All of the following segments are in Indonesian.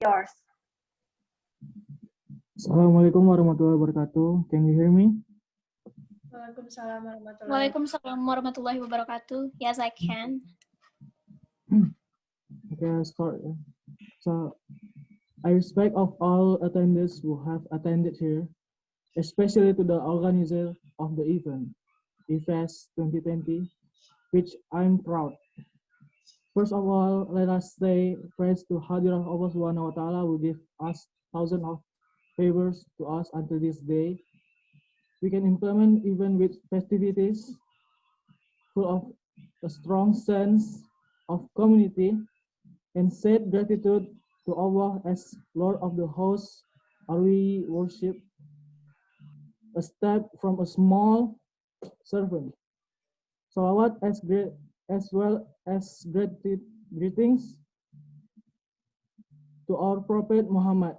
yours. Assalamualaikum warahmatullahi wabarakatuh. Can you hear me? Waalaikumsalam warahmatullahi wabarakatuh. Yes, I can. Okay, I'll start. So, I respect of all attendees who have attended here, especially to the organizer of the event, IFES 2020, which I'm proud. First of all, let us say praise to Hadirah Allah Subhanahu wa Ta'ala who give us thousands of favors to us until this day. We can implement even with festivities full of a strong sense of community and said gratitude to Allah as Lord of the host. Are we worship a step from a small servant. Salawat as well as greetings to our Prophet Muhammad.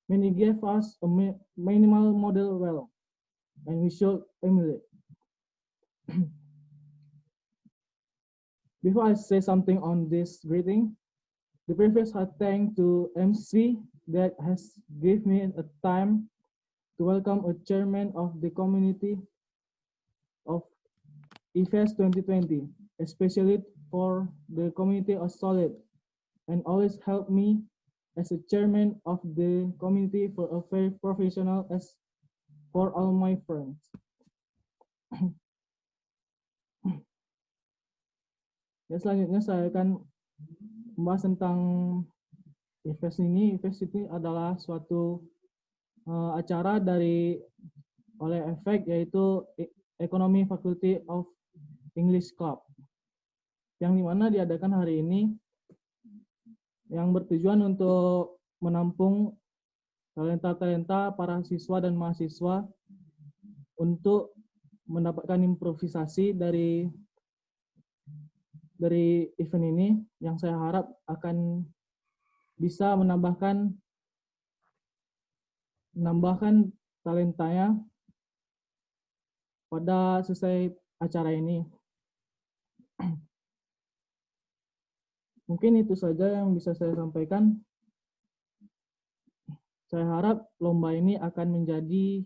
Many gave us a minimal model well, and we should emulate. Before I say something on this greeting, the previous I thank to MC that has given me a time to welcome a chairman of the community of IFES 2020, especially for the community of Solid, and always help me as a chairman of the community for a very professional as for all my friends. Ya, selanjutnya saya akan membahas tentang IFES ini. IFES ini adalah suatu acara oleh EFEK, yaitu Economy Faculty of English Club, yang dimana diadakan hari ini, yang bertujuan untuk menampung talenta-talenta para siswa dan mahasiswa untuk mendapatkan improvisasi dari event ini, yang saya harap akan bisa menambahkan talentanya pada selesai acara ini. Mungkin itu saja yang bisa saya sampaikan. Saya harap lomba ini akan menjadi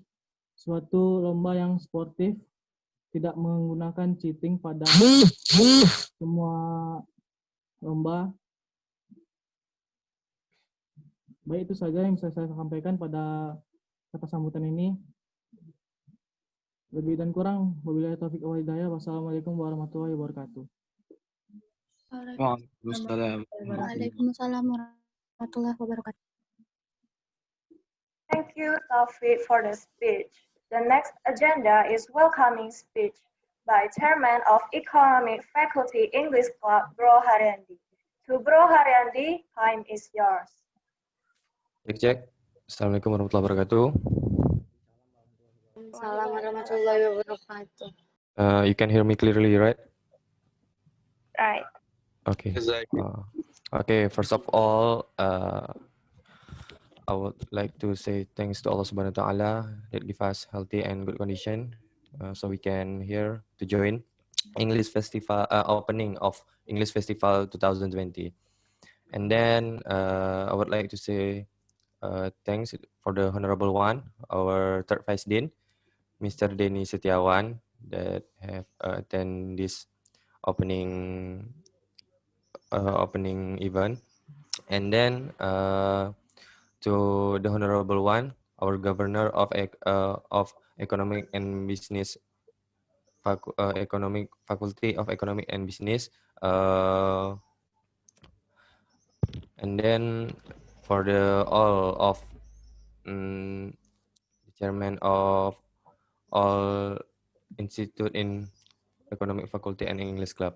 suatu lomba yang sportif, tidak menggunakan cheating pada semua lomba. Baik, itu saja yang bisa saya sampaikan pada kata sambutan ini. Lebih dan kurang, wabillahi taufiq wal hidayah. Wassalamualaikum warahmatullahi wabarakatuh. Waalaikumsalam warahmatullahi wabarakatuh. Thank you, Taufik, for the speech. The next agenda is welcoming speech by Chairman of Economic Faculty English Club, Bro Haryandi. To Bro Haryandi, time is yours. Cek. Assalamualaikum warahmatullahi wabarakatuh. Assalamualaikum warahmatullahi wabarakatuh. You can hear me clearly, right? Right. Okay. Okay. First of all, I would like to say thanks to Allah Subhanahu wa Taala that give us healthy and good condition, so we can here to join English Festival opening of English Festival 2020. And then I would like to say thanks for the honorable one, our third vice dean, Mr. Denny Setiawan, that have attend this opening event. And then to the honorable one, our governor of economic and business economic faculty of economic and business, and then for the all of the chairman of all institute in economic faculty and English club.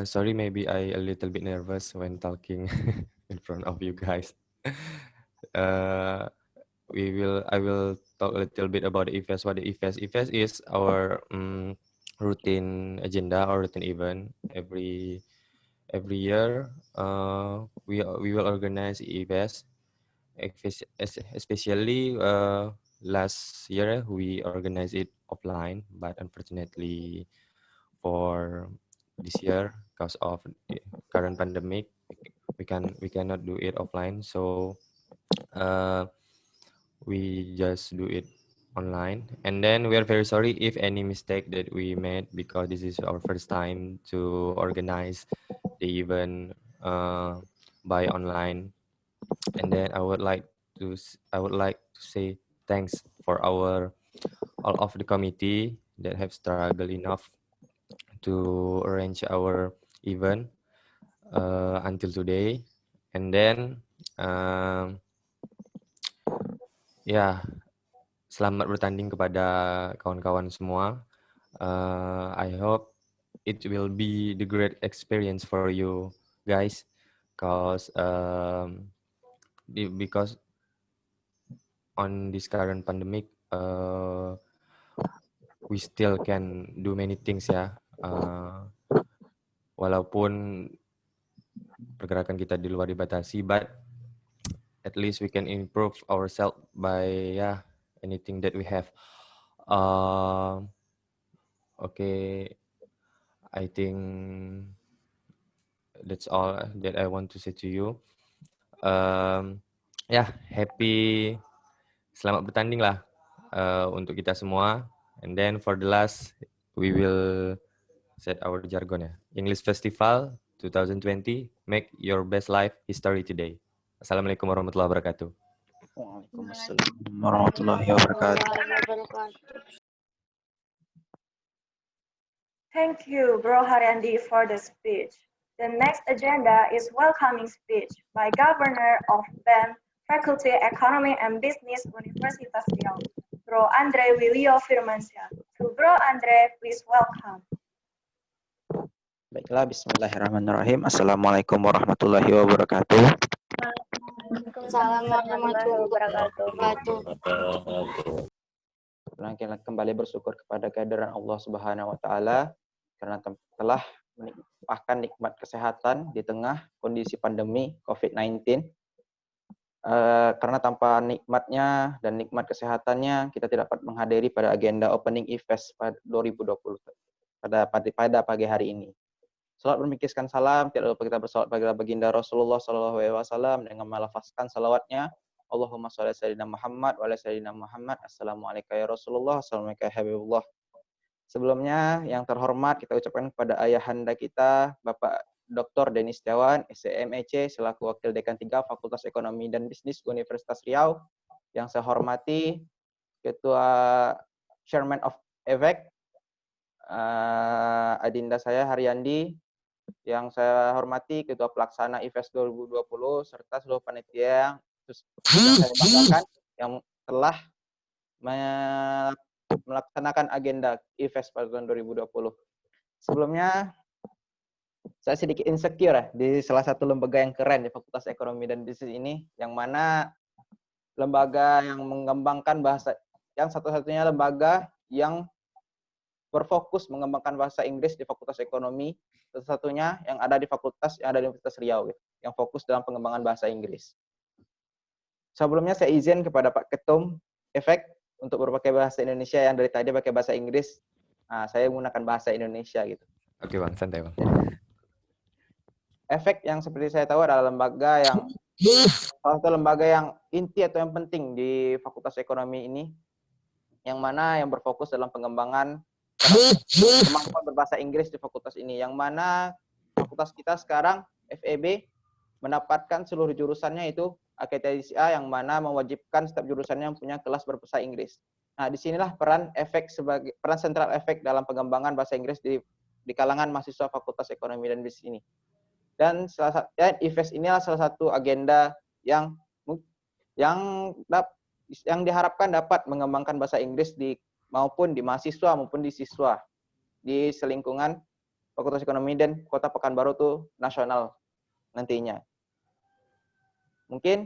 Sorry, maybe I a little bit nervous when talking in front of you guys. I will talk a little bit about the IFES. What the IFES? IFES is our routine agenda or routine event every year. We will organize IFES, especially last year we organized it offline, but unfortunately for this year, because of the current pandemic, we cannot do it offline, so we just do it online. And then we are very sorry if any mistake that we made, because this is our first time to organize the event by online. And then I would like to say thanks for all of the committee that have struggled enough to arrange our event until today. And then ya, selamat bertanding kepada kawan-kawan semua. I hope it will be the great experience for you guys, because on this current pandemic, we still can do many things ya. Walaupun pergerakan kita di luar dibatasi, but at least we can improve ourselves by anything that we have. Okay, I think that's all that I want to say to you. Happy, selamat bertanding lah untuk kita semua. And then for the last, we will set our jargon ya. English Festival 2020, make your best life history today. Assalamualaikum warahmatullahi wabarakatuh. Waalaikumsalam warahmatullahi wabarakatuh. Thank you, Bro Haryandi, for the speech. The next agenda is welcoming speech by Governor of BEM, Faculty Economy and Business, Universitas Riau, Bro Andre Willio Firmansyah. To Bro Andre, please welcome. Baiklah, bismillahirrahmanirrahim. Assalamualaikum warahmatullahi wabarakatuh. Waalaikumsalam warahmatullahi wabarakatuh. Kembali bersyukur kepada kehadiran Allah Subhanahu wa taala karena telah melimpahkan nikmat kesehatan di tengah kondisi pandemi COVID-19. Karena tanpa nikmatnya dan nikmat kesehatannya, kita tidak dapat menghadiri pada agenda opening e-fest pada 2020 pada pagi hari ini. Salat memikirkan salam, tidak lupa kita bersalat pada baginda Rasulullah SAW dengan melafazkan salawatnya. Allahumma sholli sayyidina Muhammad wa ala sayyidina Muhammad. Assalamualaikum ya Rasulullah, assalamualaikum ya Habibullah. Sebelumnya yang terhormat kita ucapkan kepada ayahanda kita, Bapak Dr. Denny Setiawan, SCMEC, selaku Wakil Dekan 3 Fakultas Ekonomi dan Bisnis Universitas Riau. Yang saya hormati Ketua Chairman of EVEC, adinda saya Haryandi. Yang saya hormati Ketua Pelaksana IFES 2020 serta seluruh panitia yang saya banggakan yang telah melaksanakan agenda IFES pada tahun 2020. Sebelumnya saya sedikit insecure di salah satu lembaga yang keren di Fakultas Ekonomi dan Bisnis ini, yang mana lembaga yang mengembangkan bahasa, yang satu-satunya lembaga yang berfokus mengembangkan bahasa Inggris di Fakultas Ekonomi, satu-satunya yang ada di fakultas yang ada di Universitas Riau, yang fokus dalam pengembangan bahasa Inggris. Sebelumnya saya izin kepada Pak Ketum EVEC untuk berpakai bahasa Indonesia, yang dari tadi pakai bahasa Inggris. Nah, saya menggunakan bahasa Indonesia gitu. Oke Bang, santai Bang. EVEC yang seperti saya tahu adalah lembaga yang salah satu lembaga yang inti atau yang penting di Fakultas Ekonomi ini, yang mana yang berfokus dalam pengembangan kemampuan berbahasa Inggris di fakultas ini, yang mana fakultas kita sekarang FEB mendapatkan seluruh jurusannya itu akreditasi A, yang mana mewajibkan setiap jurusannya punya kelas berbahasa Inggris. Nah, disinilah peran sentral EVEC dalam pengembangan bahasa Inggris di kalangan mahasiswa Fakultas Ekonomi dan Bisnis ini. Dan IFES inilah salah satu agenda yang diharapkan dapat mengembangkan bahasa Inggris maupun di mahasiswa maupun di siswa di selingkungan Fakultas Ekonomi dan Kota Pekanbaru itu nasional nantinya. Mungkin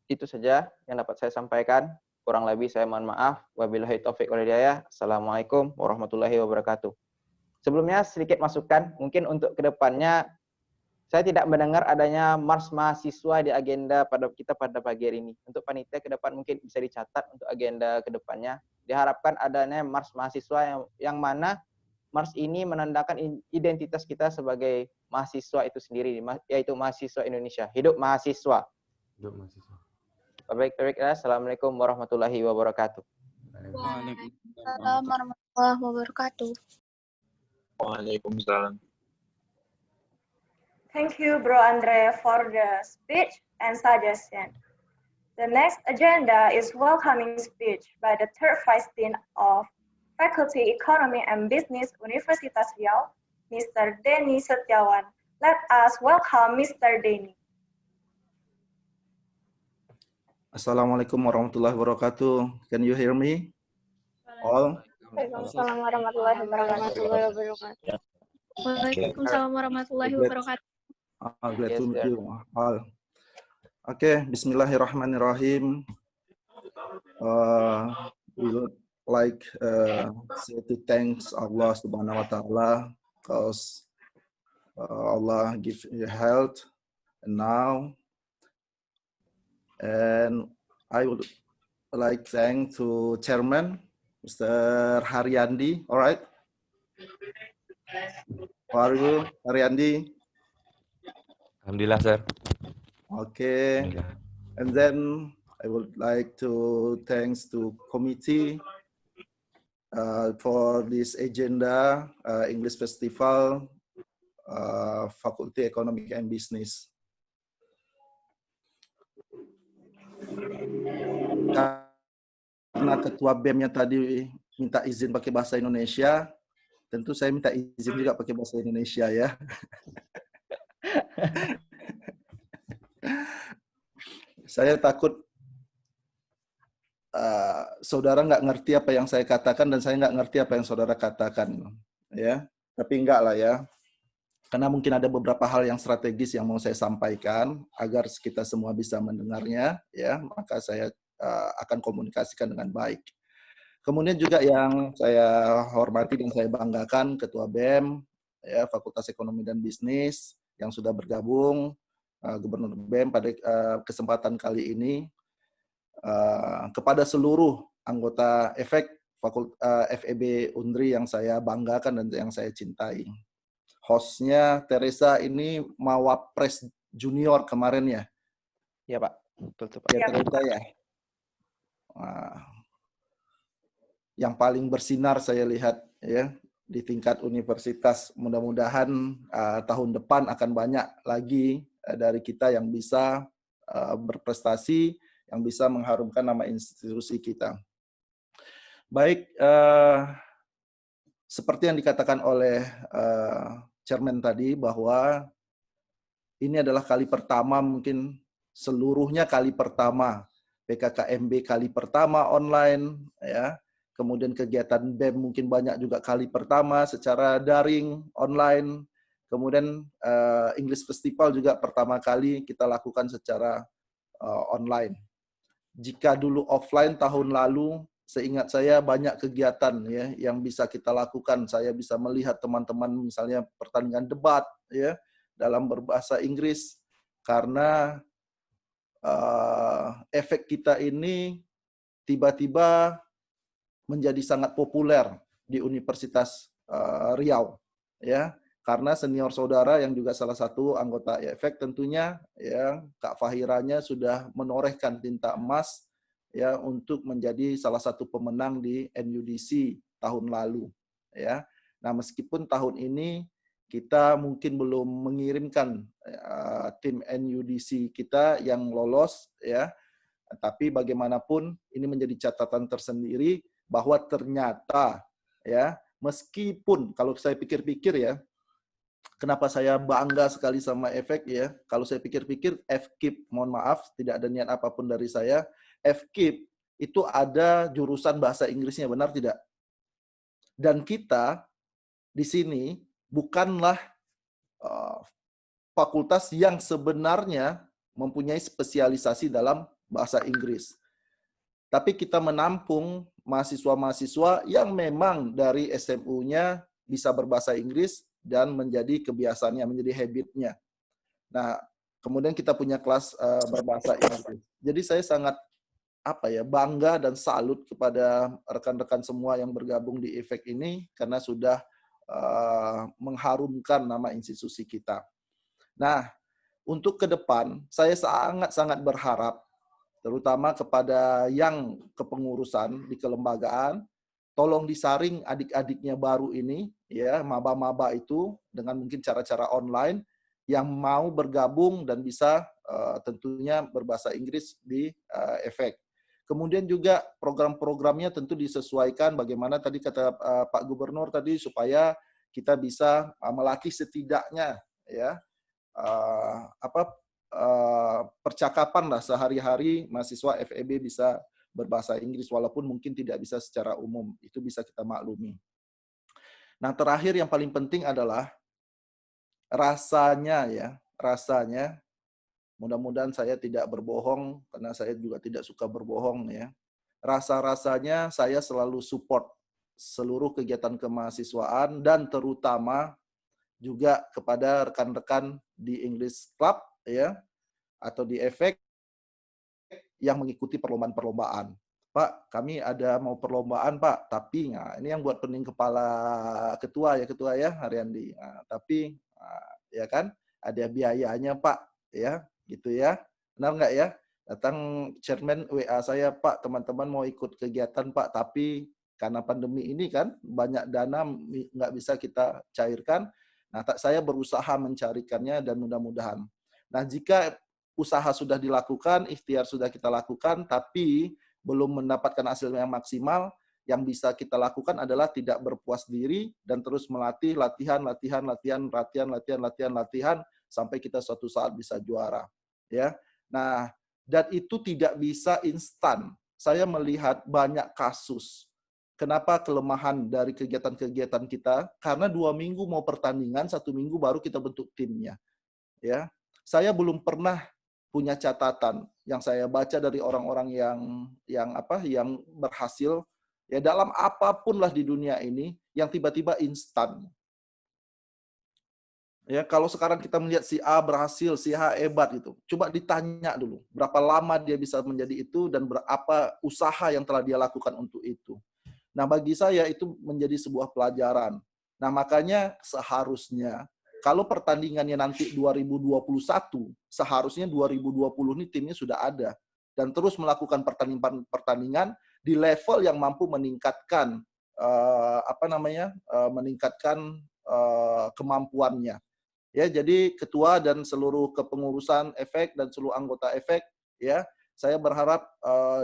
itu saja yang dapat saya sampaikan. Kurang lebih saya mohon maaf. Wabillahi taufiq wal hidayah. Assalamualaikum warahmatullahi wabarakatuh. Sebelumnya sedikit masukan, mungkin untuk kedepannya saya tidak mendengar adanya mars mahasiswa di agenda pada pagi hari ini. Untuk panitia ke depan mungkin bisa dicatat untuk agenda ke depannya. Diharapkan adanya mars mahasiswa yang mana mars ini menandakan identitas kita sebagai mahasiswa itu sendiri, yaitu mahasiswa Indonesia. Hidup mahasiswa. Hidup mahasiswa. Baik, Assalamualaikum warahmatullahi wabarakatuh. Waalaikumsalam warahmatullahi wabarakatuh. Waalaikumsalam. Thank you, Bro Andre, for the speech and suggestion. The next agenda is welcoming speech by the third Vice Dean of Faculty Economy and Business Universitas Riau, Mr. Denny Setiawan. Let us welcome Mr. Denny. Assalamualaikum warahmatullahi wabarakatuh. Can you hear me? All? Waalaikumsalam warahmatullahi wabarakatuh. Waalaikumsalam warahmatullahi wabarakatuh. Glad to meet sir. you all. Okay, Bismillahirrahmanirrahim. We would like say to thanks Allah Subhanahu Wa Taala because Allah give you health and now. And I would like thank to Chairman, Mr. Haryandi. All right. How are you, Haryandi? Alhamdulillah, sir. Okay. Alhamdulillah. And then I would like to thanks to committee for this agenda, English Festival, Faculty Economic and Business. Karena ketua BEM-nya tadi minta izin pakai bahasa Indonesia, tentu saya minta izin juga pakai bahasa Indonesia ya. Saya takut saudara nggak ngerti apa yang saya katakan dan saya nggak ngerti apa yang saudara katakan, ya. Tapi enggak lah ya. Karena mungkin ada beberapa hal yang strategis yang mau saya sampaikan agar kita semua bisa mendengarnya, ya. Maka saya akan komunikasikan dengan baik. Kemudian juga yang saya hormati dan saya banggakan Ketua BEM, ya, Fakultas Ekonomi dan Bisnis yang sudah bergabung, Gubernur BEM pada kesempatan kali ini, kepada seluruh anggota FEB Undri yang saya banggakan dan yang saya cintai. Hostnya Teresa ini Mawapres Junior kemarin ya? Ya Pak, betul Pak. Ya Teresa ya. Yang paling bersinar saya lihat ya di tingkat universitas. Mudah-mudahan tahun depan akan banyak lagi dari kita yang bisa berprestasi, yang bisa mengharumkan nama institusi kita. Baik, seperti yang dikatakan oleh Chairman tadi bahwa ini adalah kali pertama, mungkin seluruhnya kali pertama, PKKMB kali pertama online, ya. Kemudian kegiatan BEM mungkin banyak juga kali pertama secara daring, online. Kemudian English Festival juga pertama kali kita lakukan secara online. Jika dulu offline tahun lalu, seingat saya banyak kegiatan ya yang bisa kita lakukan. Saya bisa melihat teman-teman misalnya pertandingan debat ya dalam berbahasa Inggris karena efek kita ini tiba-tiba menjadi sangat populer di Universitas Riau ya. Karena senior saudara yang juga salah satu anggota efek tentunya ya Kak Fahiranya sudah menorehkan tinta emas ya untuk menjadi salah satu pemenang di NUDC tahun lalu ya. Nah, meskipun tahun ini kita mungkin belum mengirimkan tim NUDC kita yang lolos ya. Tapi bagaimanapun ini menjadi catatan tersendiri bahwa ternyata ya meskipun kalau saya pikir-pikir ya kenapa saya bangga sekali sama efek ya. Kalau saya pikir-pikir FKIP, mohon maaf tidak ada niat apapun dari saya. FKIP itu ada jurusan bahasa Inggrisnya, benar tidak? Dan kita di sini bukanlah fakultas yang sebenarnya mempunyai spesialisasi dalam bahasa Inggris. Tapi kita menampung mahasiswa-mahasiswa yang memang dari SMU-nya bisa berbahasa Inggris dan menjadi kebiasaannya, menjadi habitnya. Nah, kemudian kita punya kelas berbahasa Inggris. Jadi saya sangat bangga dan salut kepada rekan-rekan semua yang bergabung di efek ini karena sudah mengharumkan nama institusi kita. Nah, untuk ke depan, saya sangat-sangat berharap, terutama kepada yang kepengurusan di kelembagaan, tolong disaring adik-adiknya baru ini, ya, maba-maba itu, dengan mungkin cara-cara online, yang mau bergabung dan bisa tentunya berbahasa Inggris di efek. Kemudian juga program-programnya tentu disesuaikan bagaimana tadi kata Pak Gubernur tadi, supaya kita bisa melatih setidaknya ya percakapan lah sehari-hari mahasiswa FEB bisa berbahasa Inggris walaupun mungkin tidak bisa secara umum, itu bisa kita maklumi. Nah, terakhir yang paling penting adalah rasanya ya, rasanya mudah-mudahan saya tidak berbohong karena saya juga tidak suka berbohong ya. Rasa-rasanya saya selalu support seluruh kegiatan kemahasiswaan dan terutama juga kepada rekan-rekan di English Club ya atau di efek yang mengikuti perlombaan-perlombaan. Pak, kami ada mau perlombaan Pak, tapi nah, ini yang buat pening kepala ketua ya Haryandi. Nah, tapi ya kan ada biayanya Pak ya, gitu ya. Benar nggak ya? Datang chairman WA saya, Pak, teman-teman mau ikut kegiatan Pak, tapi karena pandemi ini kan banyak dana nggak bisa kita cairkan. Nah, saya berusaha mencarikannya dan mudah-mudahan. Nah, jika usaha sudah dilakukan, ikhtiar sudah kita lakukan, tapi belum mendapatkan hasil yang maksimal, yang bisa kita lakukan adalah tidak berpuas diri dan terus melatih, latihan sampai kita suatu saat bisa juara. Ya, nah, dan itu tidak bisa instan. Saya melihat banyak kasus. Kenapa kelemahan dari kegiatan-kegiatan kita? Karena 2 minggu mau pertandingan, 1 minggu baru kita bentuk timnya. Ya, saya belum pernah punya catatan yang saya baca dari orang-orang yang berhasil ya dalam apapun lah di dunia ini yang tiba-tiba instan. Ya, kalau sekarang kita melihat si A berhasil, si A hebat gitu. Coba ditanya dulu, berapa lama dia bisa menjadi itu dan berapa usaha yang telah dia lakukan untuk itu. Nah, bagi saya itu menjadi sebuah pelajaran. Nah, makanya seharusnya kalau pertandingannya nanti 2021, seharusnya 2020 ini timnya sudah ada dan terus melakukan pertandingan di level yang mampu meningkatkan meningkatkan kemampuannya. Ya, jadi ketua dan seluruh kepengurusan efek dan seluruh anggota efek ya, saya berharap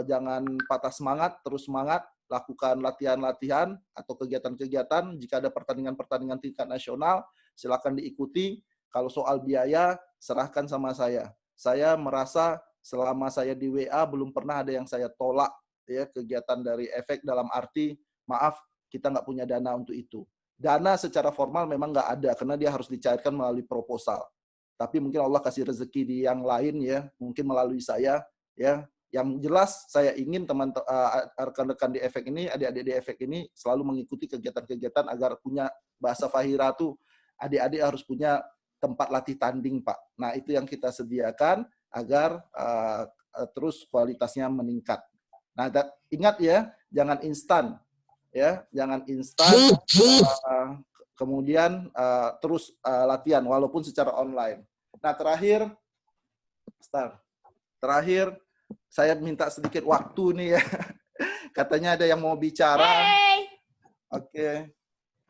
jangan patah semangat, terus semangat, lakukan latihan-latihan atau kegiatan-kegiatan. Jika ada pertandingan-pertandingan tingkat nasional, silakan diikuti. Kalau soal biaya, serahkan sama saya. Saya merasa selama saya di WA belum pernah ada yang saya tolak ya kegiatan dari efek dalam arti maaf kita nggak punya dana untuk itu. Dana secara formal memang nggak ada karena dia harus dicairkan melalui proposal. Tapi mungkin Allah kasih rezeki di yang lain ya, mungkin melalui saya ya. Yang jelas saya ingin rekan-rekan di efek ini, adik-adik di efek ini selalu mengikuti kegiatan-kegiatan agar punya bahasa Fahira tuh adik-adik harus punya tempat latih tanding, Pak. Nah, itu yang kita sediakan agar terus kualitasnya meningkat. Nah, ingat ya, jangan instan. Ya, jangan instan kemudian terus latihan walaupun secara online. Nah, terakhir saya minta sedikit waktu nih ya. Katanya ada yang mau bicara. Hey! Oke.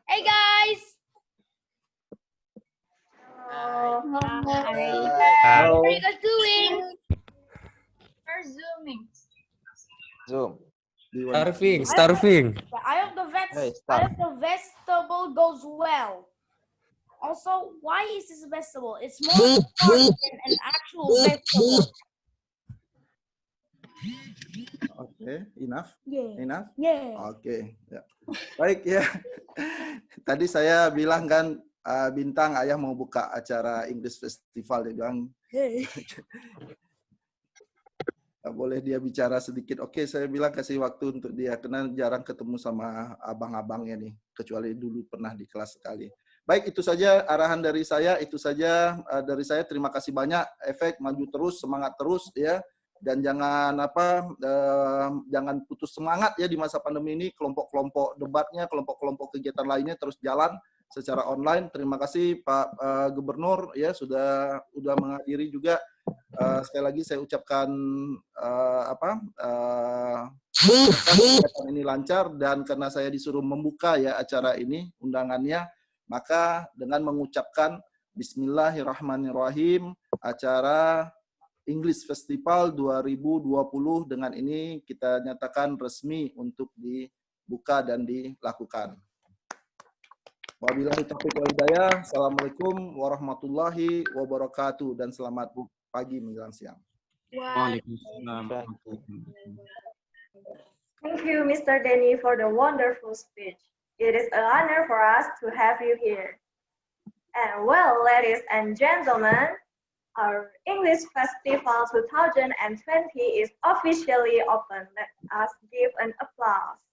Hey guys! Hi. What are you guys doing? We're zooming. Zoom. Starving. I hope Hey, the vegetable goes well. Also, why is this a vegetable? It's more important than an actual vegetable. Oke, enough. Yeah. Enough? Yeah. Oke, ya. Baik ya. Tadi saya bilang kan Bintang ayah mau buka acara English Festival, dia bilang boleh dia bicara sedikit. Oke, saya bilang kasih waktu untuk dia karena jarang ketemu sama abang-abangnya nih, kecuali dulu pernah di kelas sekali. Baik, itu saja arahan dari saya, itu saja dari saya. Terima kasih banyak. Efek maju terus, semangat terus ya. Dan jangan jangan putus semangat ya di masa pandemi ini. Kelompok-kelompok debatnya, kelompok-kelompok kegiatan lainnya terus jalan secara online. Terima kasih Pak Gubernur ya sudah menghadiri juga. Sekali lagi saya ucapkan kegiatan ini lancar, dan karena saya disuruh membuka ya acara ini undangannya, maka dengan mengucapkan Bismillahirrahmanirrahim, acara English Festival 2020 dengan ini kita nyatakan resmi untuk dibuka dan dilakukan. Wabillahi taufiq wal hidayah. Assalamualaikum warahmatullahi wabarakatuh dan selamat pagi menjelang siang. Waalaikumsalam. Thank you, Mr. Denny, for the wonderful speech. It is an honor for us to have you here. And well, ladies and gentlemen, our English Festival 2020 is officially open. Let us give an applause.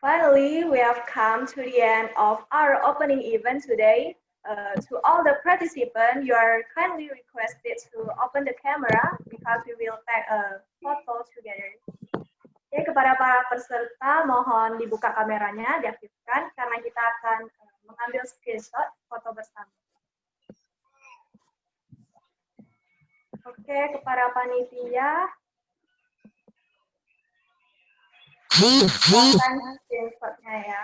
Finally, we have come to the end of our opening event today. To all the participants, you are kindly requested to open the camera because we will take a photo together. Oke, kepada para peserta, mohon dibuka kameranya, diaktifkan, karena kita akan mengambil screenshot foto bersama. Oke, kepada panitia, silakan screenshotnya ya.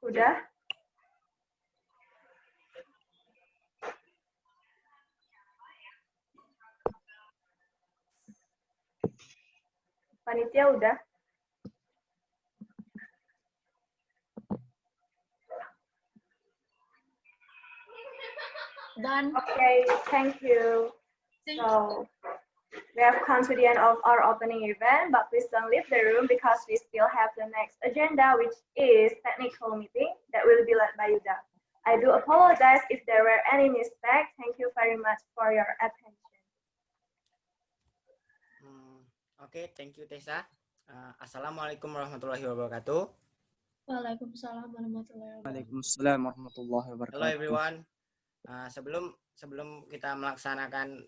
Udah? Panitia udah? Done. Okay, thank you. So, we have come to the end of our opening event, but please don't leave the room because we still have the next agenda, which is technical meeting that will be led by Yuda. I do apologize if there were any mistakes. Thank you very much for your attention. Okay, thank you, Tessa. Assalamualaikum warahmatullahi wabarakatuh. Waalaikumsalam warahmatullahi wabarakatuh. Waalaikumsalam warahmatullahi wabarakatuh. Hello everyone. Sebelum kita melaksanakan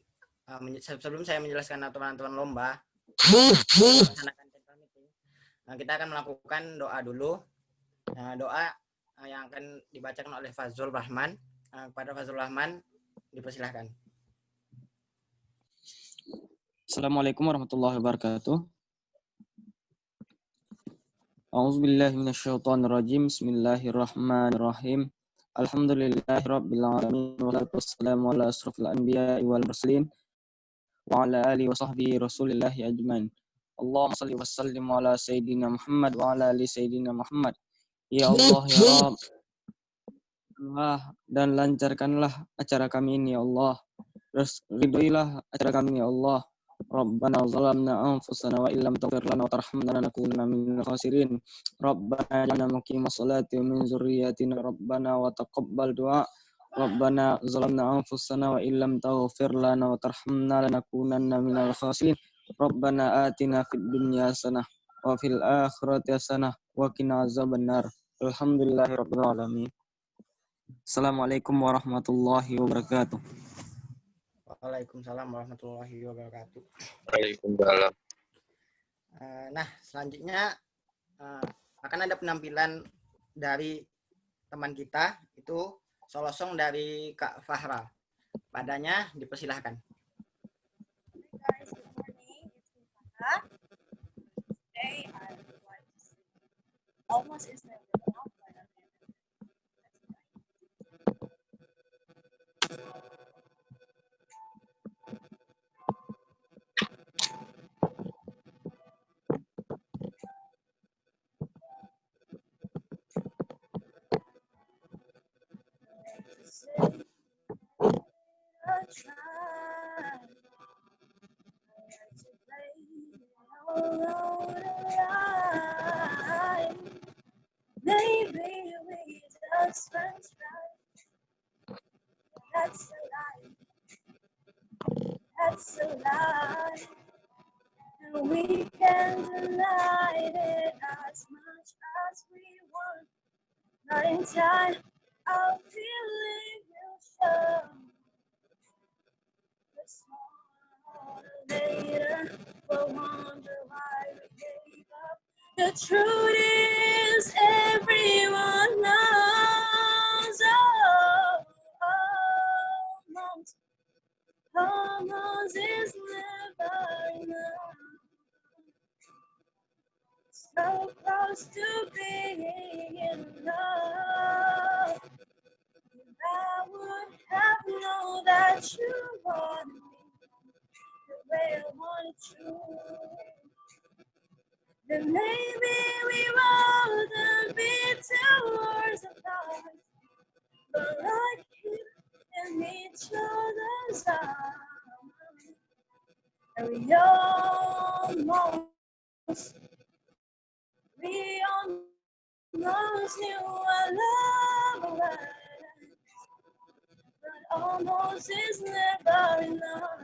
sebelum saya menjelaskan aturan-aturan lomba, melaksanakan technical meeting, kita akan melakukan doa dulu. Doa yang akan dibacakan oleh Fazlur Rahman. Kepada Fazlur Rahman, dipersilahkan. Assalamualaikum warahmatullahi wabarakatuh. A'udzubillahi minasyaitonirrajim. Bismillahirrahmanirrahim. Alhamdulillahirabbil alamin wassalatu wassalamu ala asrofil anbiya'i wal mursalin wa ala alihi wa sahbihi rasulillahi ajmain. Allahumma shalli wa sallim ala sayyidina Muhammad wa ala ali sayyidina Muhammad. Ya Allah ya Rabb, dan lancarkanlah acara kami ini ya Allah. Ridhoilah acara kami ya Allah. Rabbana zalamna anfusana wa illam taghfir lana wa tarhamna lanakunanna minal khasirin. Rabbana ja'alna muqimas salati wa min dzurriyyatina rabbana wa taqabbal du'a. Rabbana zalamna anfusana wa illam taghfir lana wa tarhamna lanakunanna minal khasirin. Rabbana atina fid dunya hasanah wa fil akhirati hasanah wa qina azabannar. Alhamdulillahirabbil alamin. Assalamualaikum warahmatullahi wabarakatuh. Waalaikumsalam warahmatullahi wabarakatuh. Waalaikumsalam. Nah, selanjutnya akan ada penampilan dari teman kita, itu solo song dari Kak Fahra. Padanya dipersilahkan. Guys, good morning. It's Fahra. Today I would like to sing Almost Isn't Enough by Amanda. Maybe we just went right. That's a lie. That's a lie. And we can't deny it as much as we But in time, our feeling will show. But sooner or later, we'll wonder why we gave up. The truth is, everyone knows. Almost is never enough. So close to being in love. If I would have known that you wanted me the way I wanted you, then maybe we wouldn't be 2 hours apart. But right here in each other's arms, and we almost knew our love was, but almost is never enough.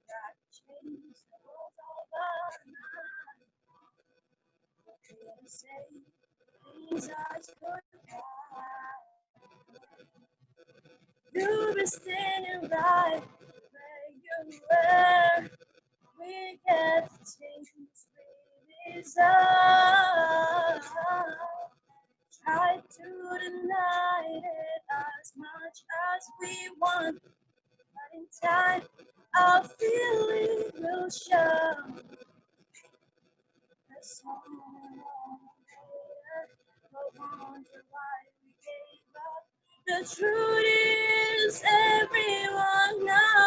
That changed the rules overnight. Can't say these eyes goodbye. You were standing right where you were. We get to change we desire. Try to deny it as much as we want, but in time our feeling will show. The sooner or later, we'll wonder why we gave up. The truth is, everyone knows.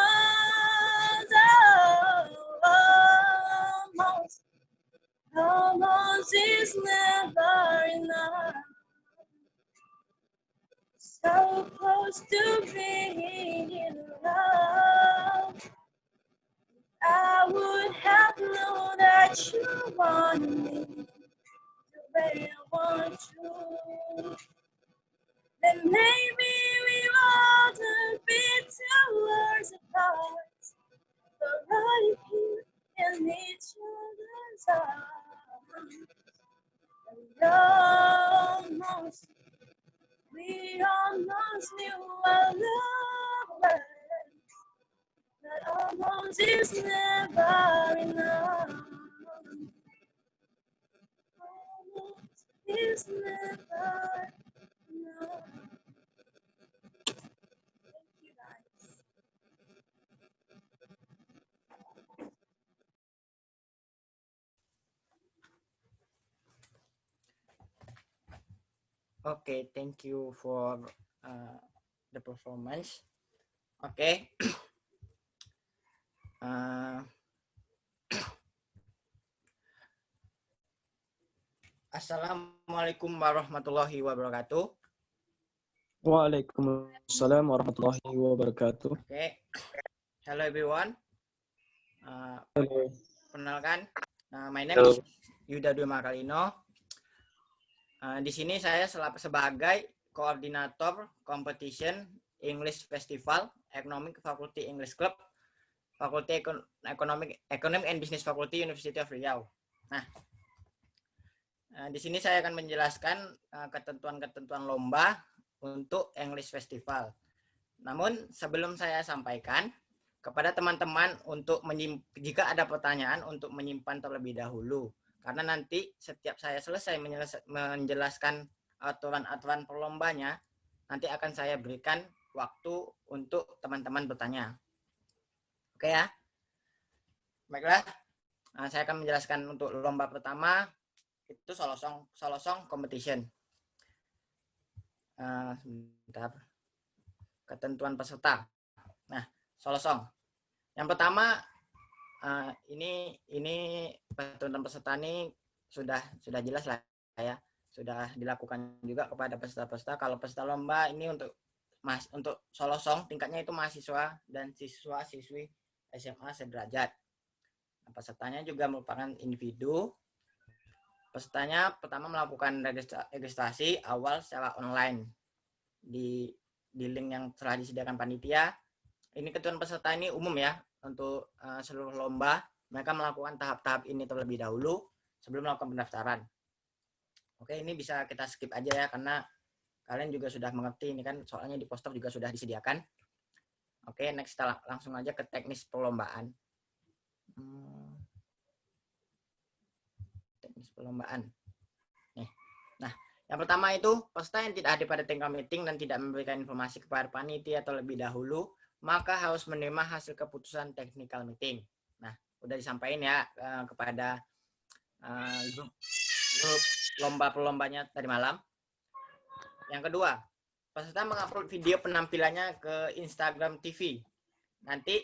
Almost is never enough. So close to being in love. I would have known that you wanted me the way I want you. Then maybe we wouldn't be 2 hours apart, but right here in each other's arms. And we almost knew our love was, but almost is never enough. Almost is never enough. Thank you guys. Okay, thank you for the performance. Okay. Assalamualaikum warahmatullahi wabarakatuh. Waalaikumsalam warahmatullahi wabarakatuh. Okay. Hello everyone. Hello. Perkenalkan, my name is Yuda Dwi Makalino. Di sini saya sebagai koordinator competition English Festival Economic Faculty English Club Faculty Economic and Business Faculty University of Riau. Nah, di sini saya akan menjelaskan ketentuan-ketentuan lomba untuk English Festival. Namun sebelum saya sampaikan kepada teman-teman untuk jika ada pertanyaan untuk menyimpan terlebih dahulu. Karena nanti setiap saya selesai menjelaskan aturan-aturan perlombanya, nanti akan saya berikan waktu untuk teman-teman bertanya. Oke ya? Baiklah, saya akan menjelaskan untuk lomba pertama, itu solo song competition. Sebentar. Ketentuan peserta. Nah, solo song. Yang pertama, ini ketentuan peserta ini sudah jelas lah ya, sudah dilakukan juga kepada peserta-peserta. Kalau peserta lomba ini untuk solo song tingkatnya itu mahasiswa dan siswa-siswi SMA sederajat. Nah, pesertanya juga merupakan individu. Pesertanya pertama melakukan registrasi awal secara online di link yang telah disediakan panitia. Ini ketentuan peserta ini umum ya. Untuk seluruh lomba, mereka melakukan tahap-tahap ini terlebih dahulu sebelum melakukan pendaftaran. Oke, ini bisa kita skip aja ya karena kalian juga sudah mengerti ini kan, soalnya di poster juga sudah disediakan. Oke, next kita langsung aja ke teknis perlombaan. Teknis perlombaan. Nih. Nah, yang pertama itu peserta yang tidak hadir pada technical meeting dan tidak memberikan informasi kepada panitia terlebih dahulu, maka harus menerima hasil keputusan technical meeting. Nah, udah disampaikan ya kepada grup lomba perlombanya tadi malam. Yang kedua, peserta mengupload video penampilannya ke Instagram TV. Nanti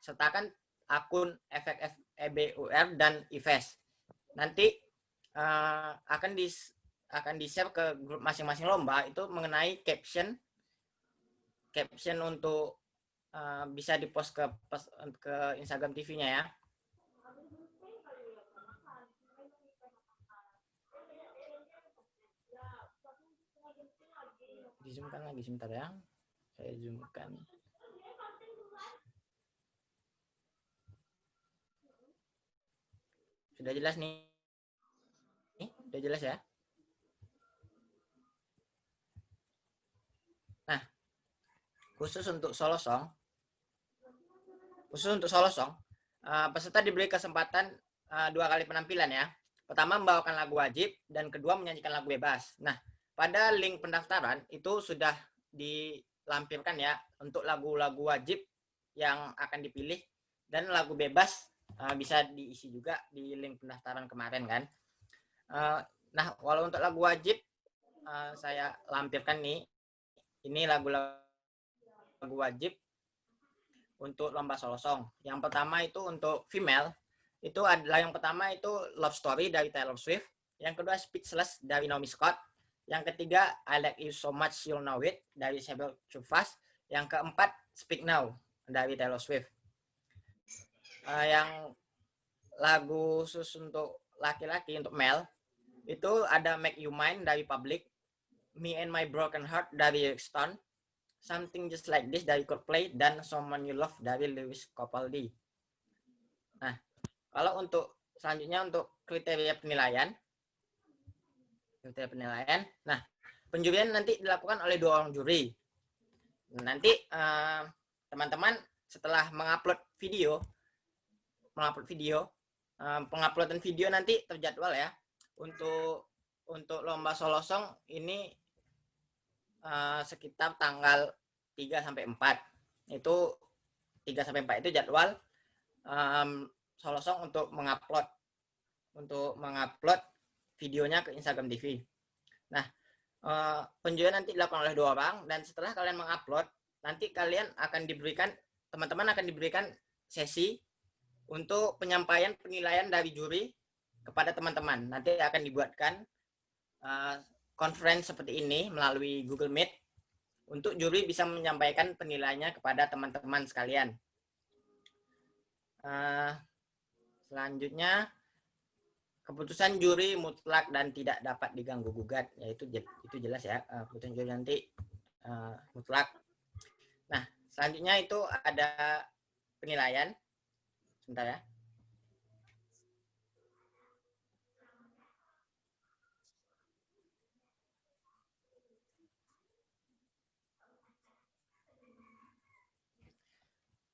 sertakan akun FFEBUR dan IFES. Nanti akan di-share ke grup masing-masing lomba itu mengenai caption untuk bisa di-post ke Instagram TV-nya ya. Di-zoomkan lagi sebentar ya. Saya zoomkan. Sudah jelas nih? Sudah jelas ya? Nah, khusus untuk solo song, peserta diberi kesempatan 2 kali penampilan ya. Pertama membawakan lagu wajib dan kedua menyanyikan lagu bebas. Nah, pada link pendaftaran itu sudah dilampirkan ya untuk lagu-lagu wajib yang akan dipilih dan lagu bebas bisa diisi juga di link pendaftaran kemarin kan. Nah, walau untuk lagu wajib saya lampirkan nih, ini lagu wajib untuk lomba solo song. Yang pertama itu untuk female, itu adalah yang pertama itu Love Story dari Taylor Swift, yang kedua Speechless dari Naomi Scott, yang ketiga I Like You So Much You'll Know It dari Sybil Truffaut, yang keempat Speak Now dari Taylor Swift. Yang lagu khusus untuk laki-laki, untuk male, itu ada Make You Mine dari Public, Me and My Broken Heart dari Stone, Something Just Like This dari Coldplay, dan Someone You Love dari Lewis Capaldi. Nah, kalau untuk selanjutnya untuk kriteria penilaian. Nah, penjurian nanti dilakukan oleh 2 orang juri. Nanti teman-teman setelah mengupload video, penguploadan video nanti terjadwal ya. Untuk lomba solo song ini sekitar tanggal 3 sampai 4. Itu 3 sampai 4 itu jadwal solo song untuk mengupload videonya ke Instagram TV. Nah, penjurian nanti dilakukan oleh 2 orang dan setelah kalian mengupload, nanti teman-teman akan diberikan sesi untuk penyampaian penilaian dari juri kepada teman-teman. Nanti akan dibuatkan conference seperti ini melalui Google Meet untuk juri bisa menyampaikan penilaiannya kepada teman-teman sekalian. Selanjutnya, keputusan juri mutlak dan tidak dapat diganggu gugat, yaitu itu jelas ya, keputusan juri nanti mutlak. Nah, selanjutnya itu ada penilaian. Sebentar ya.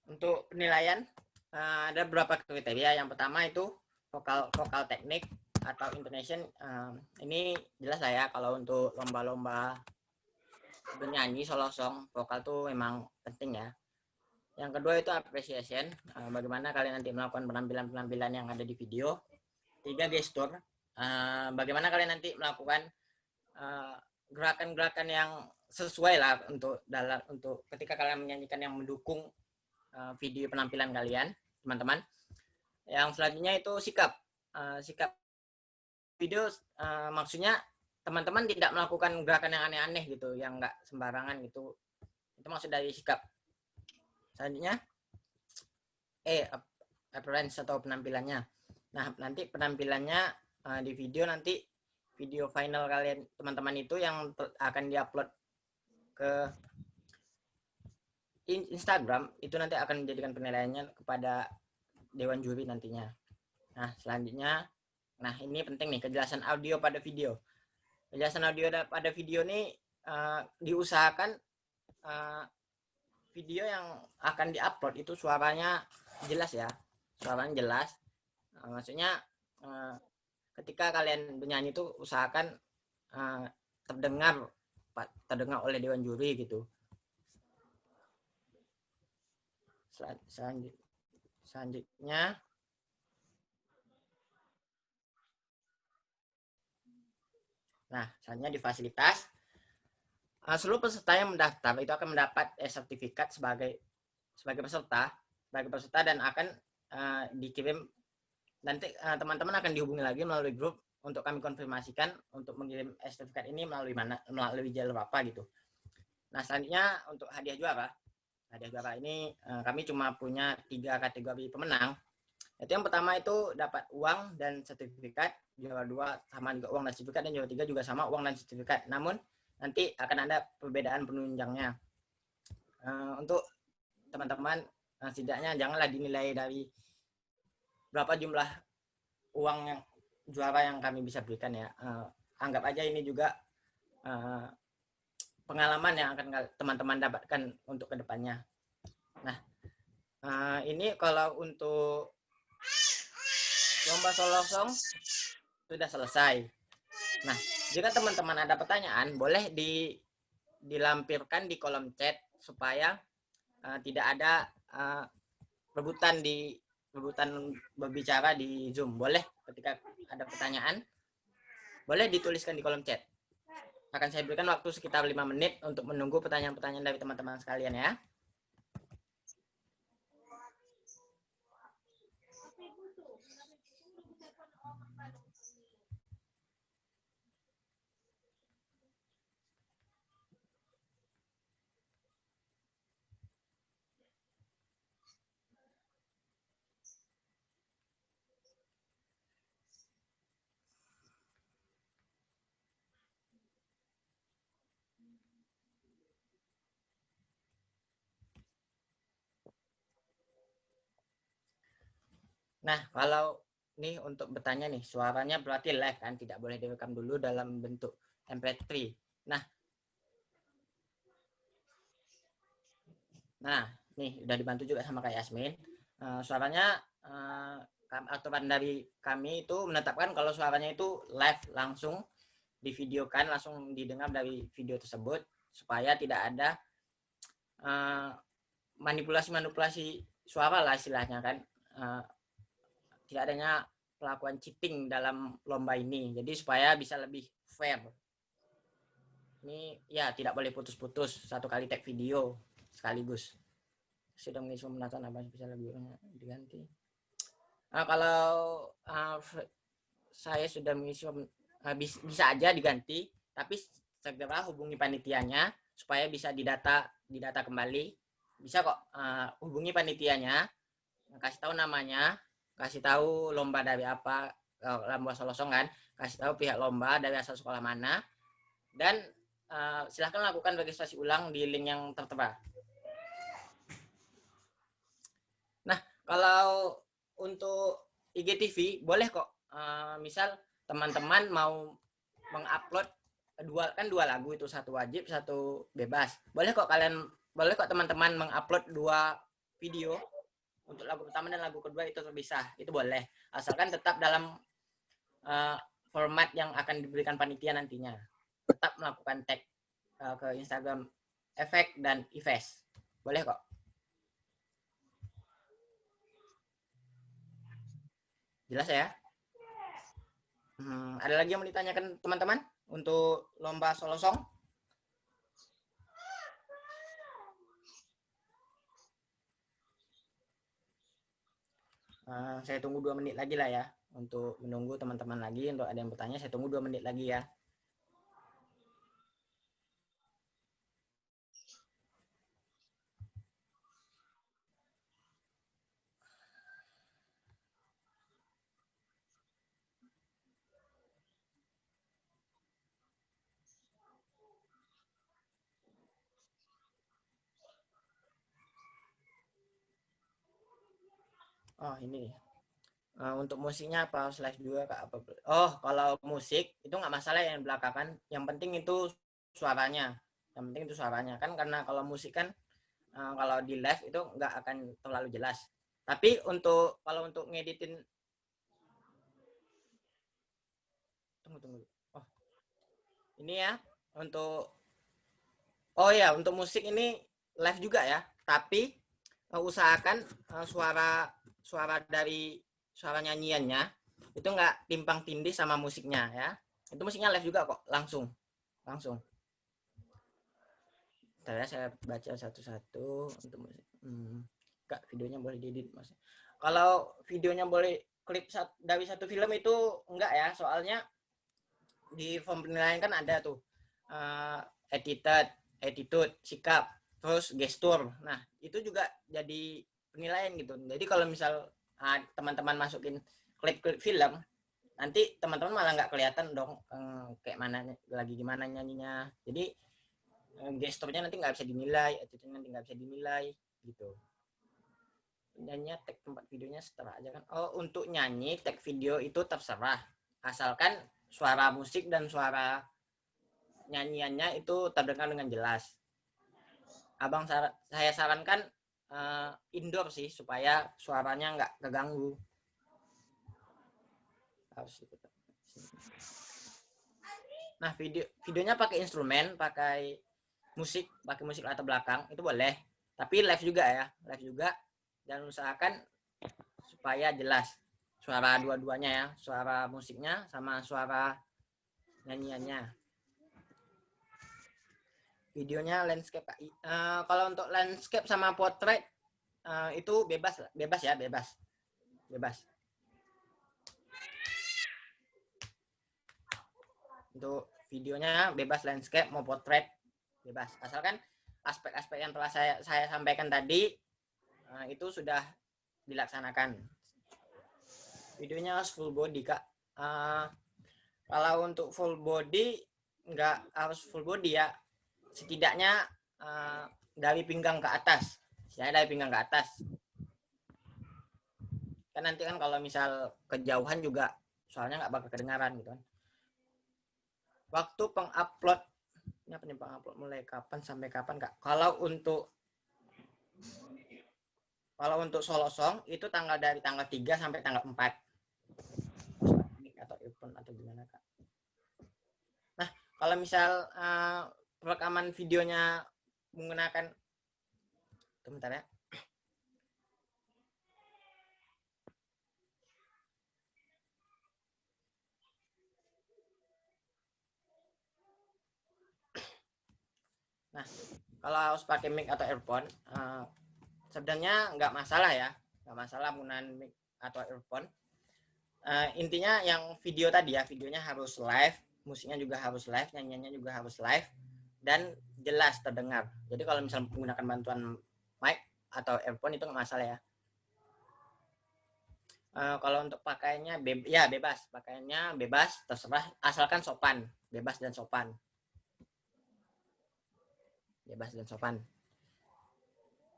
Untuk penilaian ada beberapa kriteria. Yang pertama itu vokal teknik atau intonation. Ini jelas lah ya, kalau untuk lomba-lomba bernyanyi solo song, vokal tuh memang penting ya. Yang kedua itu appreciation, bagaimana kalian nanti melakukan penampilan-penampilan yang ada di video. 3, gestur, bagaimana kalian nanti melakukan gerakan-gerakan yang sesuai lah untuk ketika kalian menyanyikan yang mendukung video penampilan kalian, teman-teman. Yang selanjutnya itu sikap video, maksudnya teman-teman tidak melakukan gerakan yang aneh-aneh gitu, yang nggak sembarangan gitu. Itu maksud dari sikap. Selanjutnya appearance atau penampilannya. Nah, nanti penampilannya di video, nanti video final kalian teman-teman itu yang akan diupload ke Instagram, itu nanti akan menjadikan penilaiannya kepada dewan juri nantinya. Nah, selanjutnya, nah ini penting nih, kejelasan audio pada video. Penjelasan audio pada video ini diusahakan video yang akan diupload itu suaranya jelas ya, suaranya jelas. Maksudnya ketika kalian bernyanyi itu usahakan terdengar oleh dewan juri gitu. Selanjutnya selanjutnya di fasilitas, seluruh peserta yang mendaftar itu akan mendapat sertifikat sebagai peserta dan akan dikirim. Nanti teman-teman akan dihubungi lagi melalui grup untuk kami konfirmasikan untuk mengirim sertifikat ini melalui jalur apa gitu. Nah, selanjutnya untuk hadiah juara. Hadiah juara ini kami cuma punya 3 kategori pemenang. Itu yang pertama itu dapat uang dan sertifikat, juara 2 sama juga uang dan sertifikat, dan juara 3 juga sama uang dan sertifikat. Namun nanti akan ada perbedaan penunjangnya. Untuk teman-teman setidaknya janganlah dinilai dari berapa jumlah uang yang juara yang kami bisa berikan ya. Anggap aja ini juga pengalaman yang akan teman-teman dapatkan untuk kedepannya. Nah, ini kalau untuk lomba solo song sudah selesai. Nah, jika teman-teman ada pertanyaan, boleh dilampirkan di kolom chat supaya tidak ada rebutan berbicara di Zoom. Boleh ketika ada pertanyaan, boleh dituliskan di kolom chat. Akan saya berikan waktu sekitar 5 menit untuk menunggu pertanyaan-pertanyaan dari teman-teman sekalian ya. Nah, kalau nih untuk bertanya nih, suaranya berarti live kan, tidak boleh direkam dulu dalam bentuk MP3. Nah, nih udah dibantu juga sama Kak Yasmin. Suaranya aturan dari kami itu menetapkan kalau suaranya itu live, langsung divideokan, langsung didengar dari video tersebut supaya tidak ada manipulasi suara lah istilahnya kan. Tidak adanya pelakuan cheating dalam lomba ini. Jadi supaya bisa lebih fair. Ini ya tidak boleh putus-putus, satu kali tag video sekaligus. Sudah mengisi pemenataan apa bisa lebih diganti. Kalau saya sudah mengisi bisa aja diganti, tapi segera hubungi panitianya supaya bisa didata kembali. Bisa kok hubungi panitianya, kasih tahu namanya, kasih tahu lomba dari apa, lomba solosong kan, kasih tahu pihak lomba dari asal sekolah mana, dan silahkan lakukan registrasi ulang di link yang tertera. Nah, kalau untuk IGTV boleh kok, misal teman-teman mau mengupload dua lagu itu, satu wajib, satu bebas. Boleh kok teman-teman mengupload 2 video. Untuk lagu pertama dan lagu kedua itu terpisah, itu boleh, asalkan tetap dalam format yang akan diberikan panitia nantinya. Tetap melakukan tag ke Instagram Efek dan Ives, boleh kok. Jelas ya? Ada lagi yang mau ditanyakan teman-teman untuk lomba solo song? Saya tunggu 2 menit lagi lah ya, untuk menunggu teman-teman lagi. Untuk ada yang bertanya, saya tunggu 2 menit lagi ya. Oh, ini. Untuk musiknya apa harus live juga Kak? Oh, kalau musik itu nggak masalah yang belakangan. Yang penting itu suaranya. Yang penting itu suaranya kan, karena kalau musik kan kalau di live itu nggak akan terlalu jelas. Tapi kalau untuk ngeditin, tunggu. Oh, ini ya untuk untuk musik ini live juga ya. Tapi usahakan suara dari suara nyanyiannya itu nggak timpang tindih sama musiknya ya. Itu musiknya live juga kok, langsung. Bentar ya, saya baca satu-satu untuk musik. Kak, videonya boleh diedit Mas. Kalau videonya boleh klip dari satu film itu enggak ya, soalnya di form penilaian kan ada tuh attitude, sikap, terus gestur. Nah, itu juga jadi penilaian gitu. Jadi kalau misal teman-teman masukin klip-klip film, nanti teman-teman malah nggak kelihatan dong kayak mana lagi gimana nyanyinya. Jadi gesturnya nanti nggak bisa dinilai, attitude-nya nanti nggak bisa dinilai gitu. Nyanyinya tag tempat videonya setelah aja kan. Oh, untuk nyanyi tag video itu terserah, asalkan suara musik dan suara nyanyiannya itu terdengar dengan jelas. Saya sarankan indoor sih, supaya suaranya nggak keganggu. Nah, videonya pakai instrumen, pakai musik latar belakang itu boleh. Tapi live juga ya, dan usahakan supaya jelas suara dua-duanya ya, suara musiknya sama suara nyanyiannya. Videonya landscape. Kalau untuk landscape sama portrait itu bebas ya. Untuk videonya bebas, landscape mau portrait bebas, asalkan aspek-aspek yang telah saya sampaikan tadi itu sudah dilaksanakan. Videonya harus full body Kak. Kalau untuk full body nggak harus full body ya, setidaknya dari pinggang ke atas. Kan nanti kan kalau misal kejauhan juga soalnya nggak bakal kedengaran gitu kan. Waktu pengupload, ini apa nih, pengupload mulai kapan sampai kapan Kak? Kalau untuk solo song itu dari tanggal 3 sampai tanggal 4. Atau earphone atau gimana Kak? Nah, kalau misal rekaman videonya menggunakan, bentar ya. Nah, kalau harus pakai mic atau earphone, sebenarnya nggak masalah ya, menggunakan mic atau earphone. Intinya yang video tadi ya, videonya harus live, musiknya juga harus live, nyanyiannya juga harus live, dan jelas terdengar. Jadi kalau misalnya menggunakan bantuan mic atau earphone itu nggak masalah ya. Kalau untuk pakaiannya bebas, pakaiannya bebas, terserah, asalkan sopan, bebas dan sopan.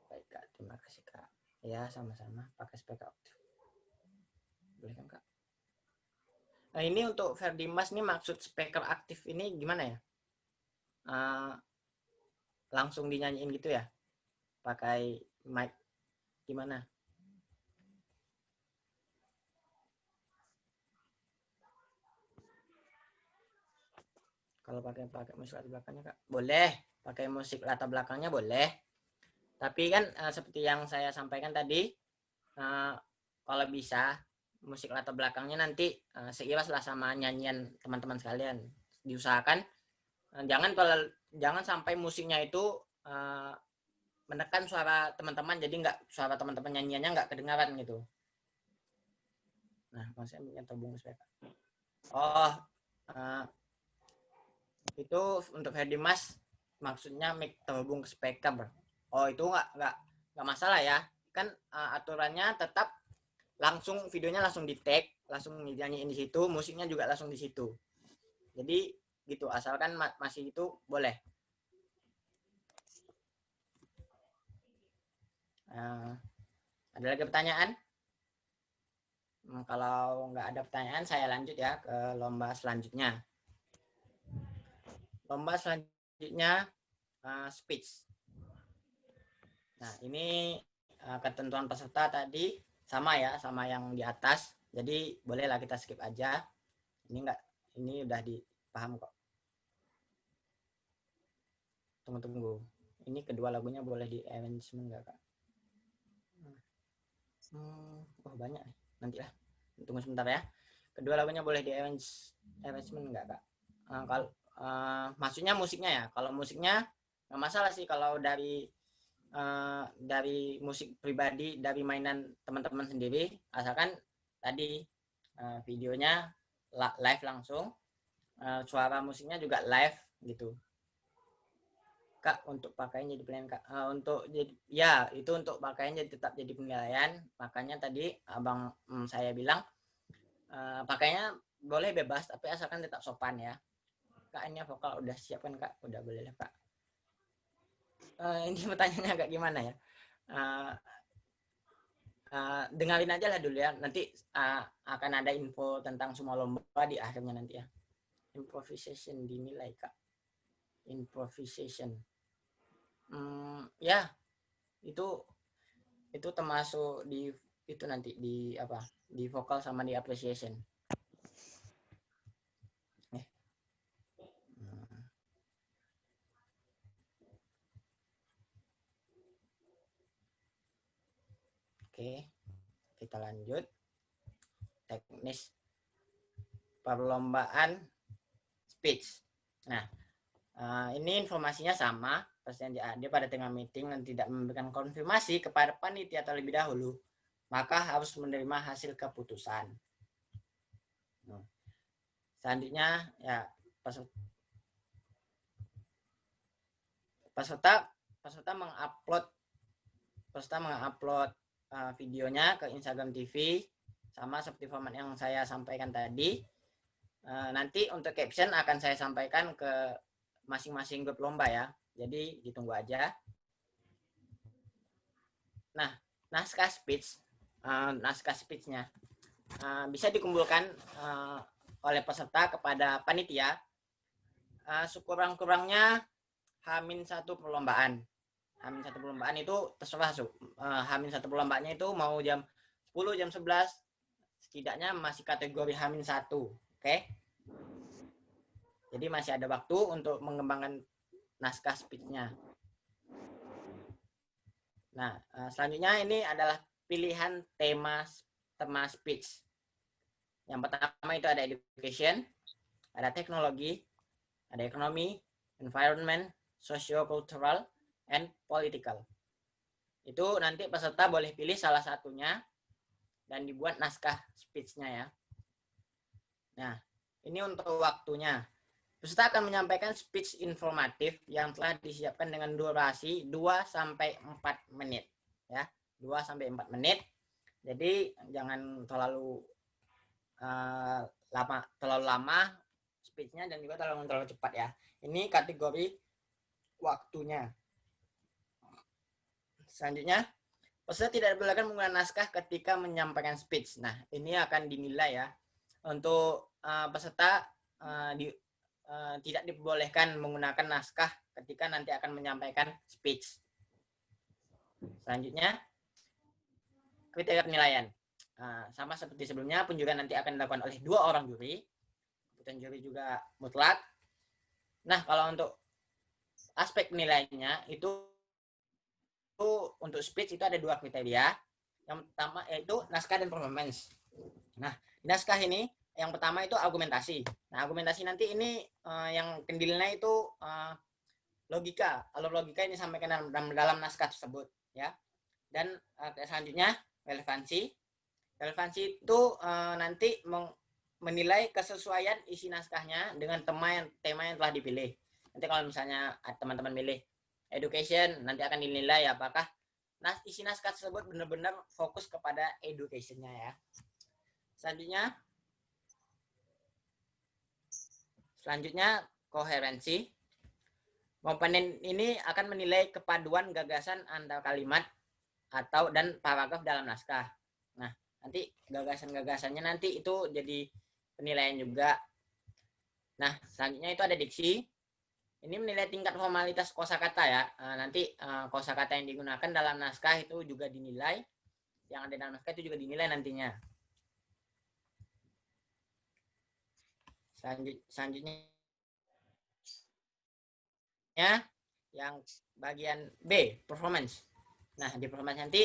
Baik Kak, terima kasih Kak. Ya, sama-sama, pakai speaker aktif. Boleh kan Kak? Nah, ini untuk Ferdimas nih, maksud speaker aktif ini gimana ya? Langsung dinyanyiin gitu ya? Pakai mic gimana? Kalau pakai musik latar belakangnya Kak, boleh. Pakai musik latar belakangnya boleh. Tapi kan seperti yang saya sampaikan tadi, kalau bisa musik latar belakangnya nanti seiras lah sama nyanyian teman-teman sekalian. Diusahakan jangan sampai musiknya itu menekan suara teman-teman, jadi suara teman-teman nyanyiannya nggak kedengaran gitu. Nah, maksudnya yang terhubung ke speaker. Itu untuk Ferdimas maksudnya mic terhubung ke speaker. Itu nggak masalah ya. Kan aturannya tetap langsung videonya langsung di tag, langsung dinyanyiin di situ, musiknya juga langsung di situ. Jadi gitu, asalkan masih itu boleh. Ada lagi pertanyaan? Kalau nggak ada pertanyaan, saya lanjut ya ke lomba selanjutnya. Lomba selanjutnya speech. Nah, ini ketentuan peserta tadi sama ya, sama yang di atas. Jadi bolehlah kita skip aja. Ini udah dipaham kok. Tunggu. Ini kedua lagunya boleh di arrangement nggak, Kak? Banyak nih. Nanti lah. Tunggu sebentar ya. Kedua lagunya boleh di arrangement nggak, Kak? Kalau maksudnya musiknya ya. Kalau musiknya nggak masalah sih kalau dari musik pribadi, dari mainan teman-teman sendiri, asalkan tadi videonya live langsung, suara musiknya juga live gitu. Kak, untuk pakaian jadi penilaian, Kak. Untuk jadi ya itu untuk pakaian jadi tetap jadi penilaian. Makanya tadi abang saya bilang pakainya boleh bebas tapi asalkan tetap sopan ya. Kak, ini vokal udah siap kan, Kak? Udah boleh lah, Kak. Ini pertanyaannya agak gimana ya? Dengarin aja lah dulu ya. Nanti akan ada info tentang semua lomba di akhirnya nanti ya. Improvisation dinilai, Kak. Improvisation. Ya, itu termasuk di itu nanti di apa? Di vokal sama di appreciation. Oke, kita lanjut. Teknis perlombaan speech. Nah, ini informasinya sama. Pasien JAD pada tengah meeting dan tidak memberikan konfirmasi kepada panitia terlebih dahulu, maka harus menerima hasil keputusan. Selanjutnya, ya peserta mengupload videonya ke Instagram TV sama seperti format yang saya sampaikan tadi. Nanti untuk caption akan saya sampaikan ke masing-masing grup lomba ya. Jadi ditunggu aja. Nah, naskah speech-nya bisa dikumpulkan oleh peserta kepada panitia sekurang-kurangnya H-1 perlombaan. H-1 perlombaan itu terserah, H-1 perlombaannya itu mau jam 10, jam 11, setidaknya masih kategori H-1. Oke? Jadi masih ada waktu untuk mengembangkan naskah speech-nya. Nah, selanjutnya ini adalah pilihan tema speech. Yang pertama itu ada education, ada teknologi, ada ekonomi, environment, socio-cultural, and political. Itu nanti peserta boleh pilih salah satunya dan dibuat naskah speech-nya ya. Nah, ini untuk waktunya. Peserta akan menyampaikan speech informatif yang telah disiapkan dengan durasi 2-4 menit. Ya, 2-4 menit. Jadi jangan terlalu lama speech-nya dan juga terlalu cepat ya. Ini kategori waktunya. Selanjutnya, peserta tidak diperbolehkan menggunakan naskah ketika menyampaikan speech. Nah, ini akan dinilai ya. Untuk peserta tidak diperbolehkan menggunakan naskah ketika nanti akan menyampaikan speech. Selanjutnya, kriteria penilaian. Sama seperti sebelumnya, penjurian nanti akan dilakukan oleh 2 orang juri. Keputusan juri juga mutlak. Nah, kalau untuk aspek penilaiannya itu untuk speech itu ada 2 kriteria. Yang pertama yaitu naskah dan performance. Nah, di naskah ini yang pertama itu argumentasi. Nah, argumentasi nanti ini yang kendilnya itu logika. Alur logika ini disampaikan dalam naskah tersebut ya. Dan selanjutnya relevansi. Relevansi itu nanti menilai kesesuaian isi naskahnya dengan tema yang telah dipilih. Nanti kalau misalnya teman-teman pilih education, nanti akan dinilai apakah isi naskah tersebut benar-benar fokus kepada education-nya ya. Selanjutnya koherensi. Komponen ini akan menilai kepaduan gagasan antar kalimat dan paragraf dalam naskah. Nah, Nanti gagasan-gagasannya nanti itu jadi penilaian juga. Nah, selanjutnya itu ada diksi. Ini menilai tingkat formalitas kosakata ya. Nanti kosakata yang digunakan dalam naskah itu juga dinilai. Yang ada dalam naskah itu juga dinilai nantinya. Selanjutnya yang bagian B, performance. Nah, di performance nanti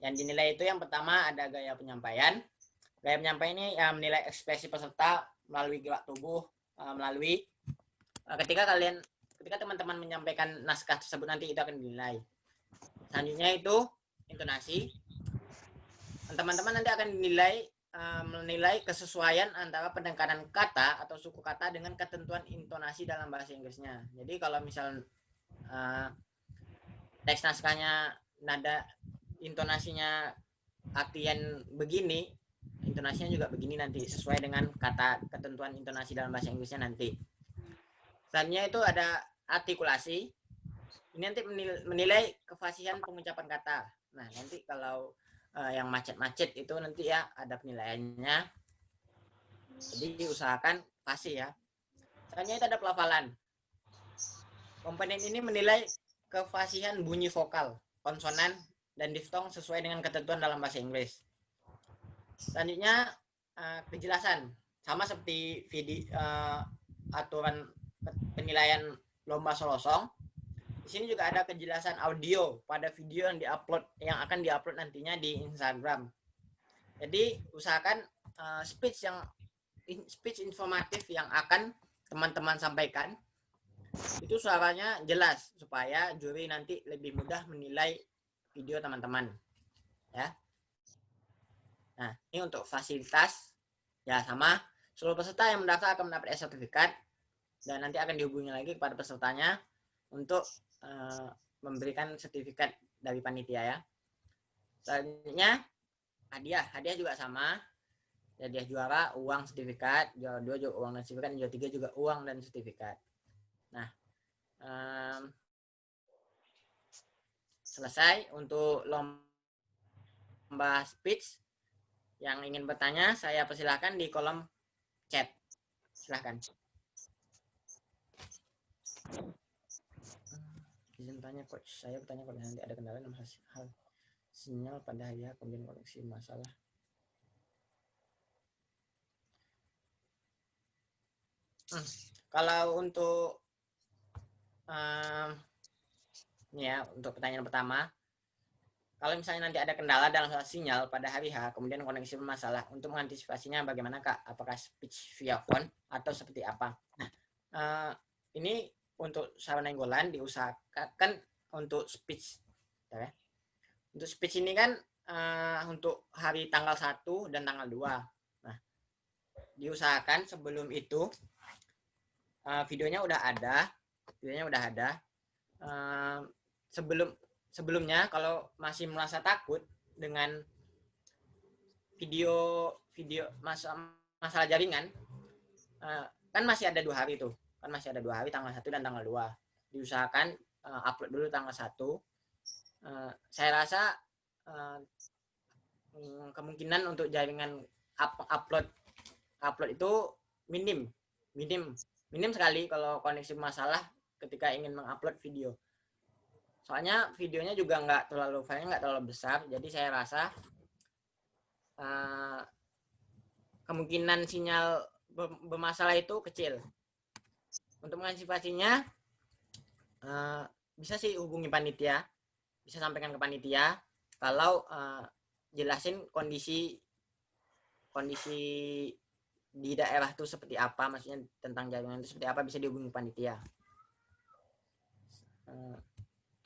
yang dinilai itu yang pertama ada gaya penyampaian. Gaya penyampaian ini menilai ekspresi peserta melalui gerak tubuh, melalui ketika teman-teman menyampaikan naskah tersebut nanti itu akan dinilai. Selanjutnya itu intonasi. Teman-teman nanti akan menilai kesesuaian antara penekanan kata atau suku kata dengan ketentuan intonasi dalam bahasa Inggrisnya. Jadi kalau misal teks naskahnya nada intonasinya artian begini, intonasinya juga begini nanti sesuai dengan kata ketentuan intonasi dalam bahasa Inggrisnya nanti. Selanjutnya itu ada artikulasi. Ini nanti menilai kefasihan pengucapan kata. Nah, nanti kalau yang macet-macet itu nanti ya ada penilaiannya. Jadi diusahakan fasih ya. Selanjutnya itu ada pelafalan. Komponen ini menilai kefasihan bunyi vokal, konsonan, dan diftong sesuai dengan ketentuan dalam bahasa Inggris. Selanjutnya kejelasan. Sama seperti aturan penilaian lomba solosong. Di sini juga ada kejelasan audio pada video yang akan diupload nantinya di Instagram. Jadi usahakan speech informatif yang akan teman-teman sampaikan itu suaranya jelas supaya juri nanti lebih mudah menilai video teman-teman. Ya. Nah, ini untuk fasilitas ya sama seluruh peserta yang mendaftar akan mendapat sertifikat dan nanti akan dihubungi lagi kepada pesertanya untuk memberikan sertifikat dari panitia ya. Selanjutnya hadiah juga sama. Hadiah juara uang sertifikat, juara 2 juga uang dan sertifikat, juara 3 juga uang dan sertifikat. Nah, selesai untuk lomba speech. Yang ingin bertanya, saya persilahkan di kolom chat. Silahkan. Izin tanya coach, saya bertanya kalau nanti ada kendala dalam hal sinyal pada hari kemudian koneksi masalah. Kalau untuk ini ya untuk pertanyaan pertama, kalau misalnya nanti ada kendala dalam sinyal pada hari H kemudian koneksi bermasalah, untuk mengantisipasinya bagaimana Kak? Apakah speech via phone atau seperti apa? Nah, ini untuk Sarana Nainggolan diusahakan untuk speech ya. Untuk speech ini kan untuk hari tanggal 1 dan tanggal 2. Nah, diusahakan sebelum itu videonya udah ada. Sebelumnya kalau masih merasa takut dengan video masalah jaringan, kan masih ada 2 hari tuh. Kan masih ada 2 hari, tanggal 1 dan tanggal 2. Diusahakan upload dulu tanggal 1. Saya rasa kemungkinan untuk jaringan upload itu minim sekali kalau koneksi masalah ketika ingin mengupload video. Soalnya videonya juga filenya nggak terlalu besar, jadi saya rasa kemungkinan sinyal bermasalah itu kecil. Untuk mengantisipasinya bisa sih hubungi panitia, bisa sampaikan ke panitia kalau jelasin kondisi di daerah itu seperti apa, maksudnya tentang jaringan itu seperti apa, bisa dihubungi panitia.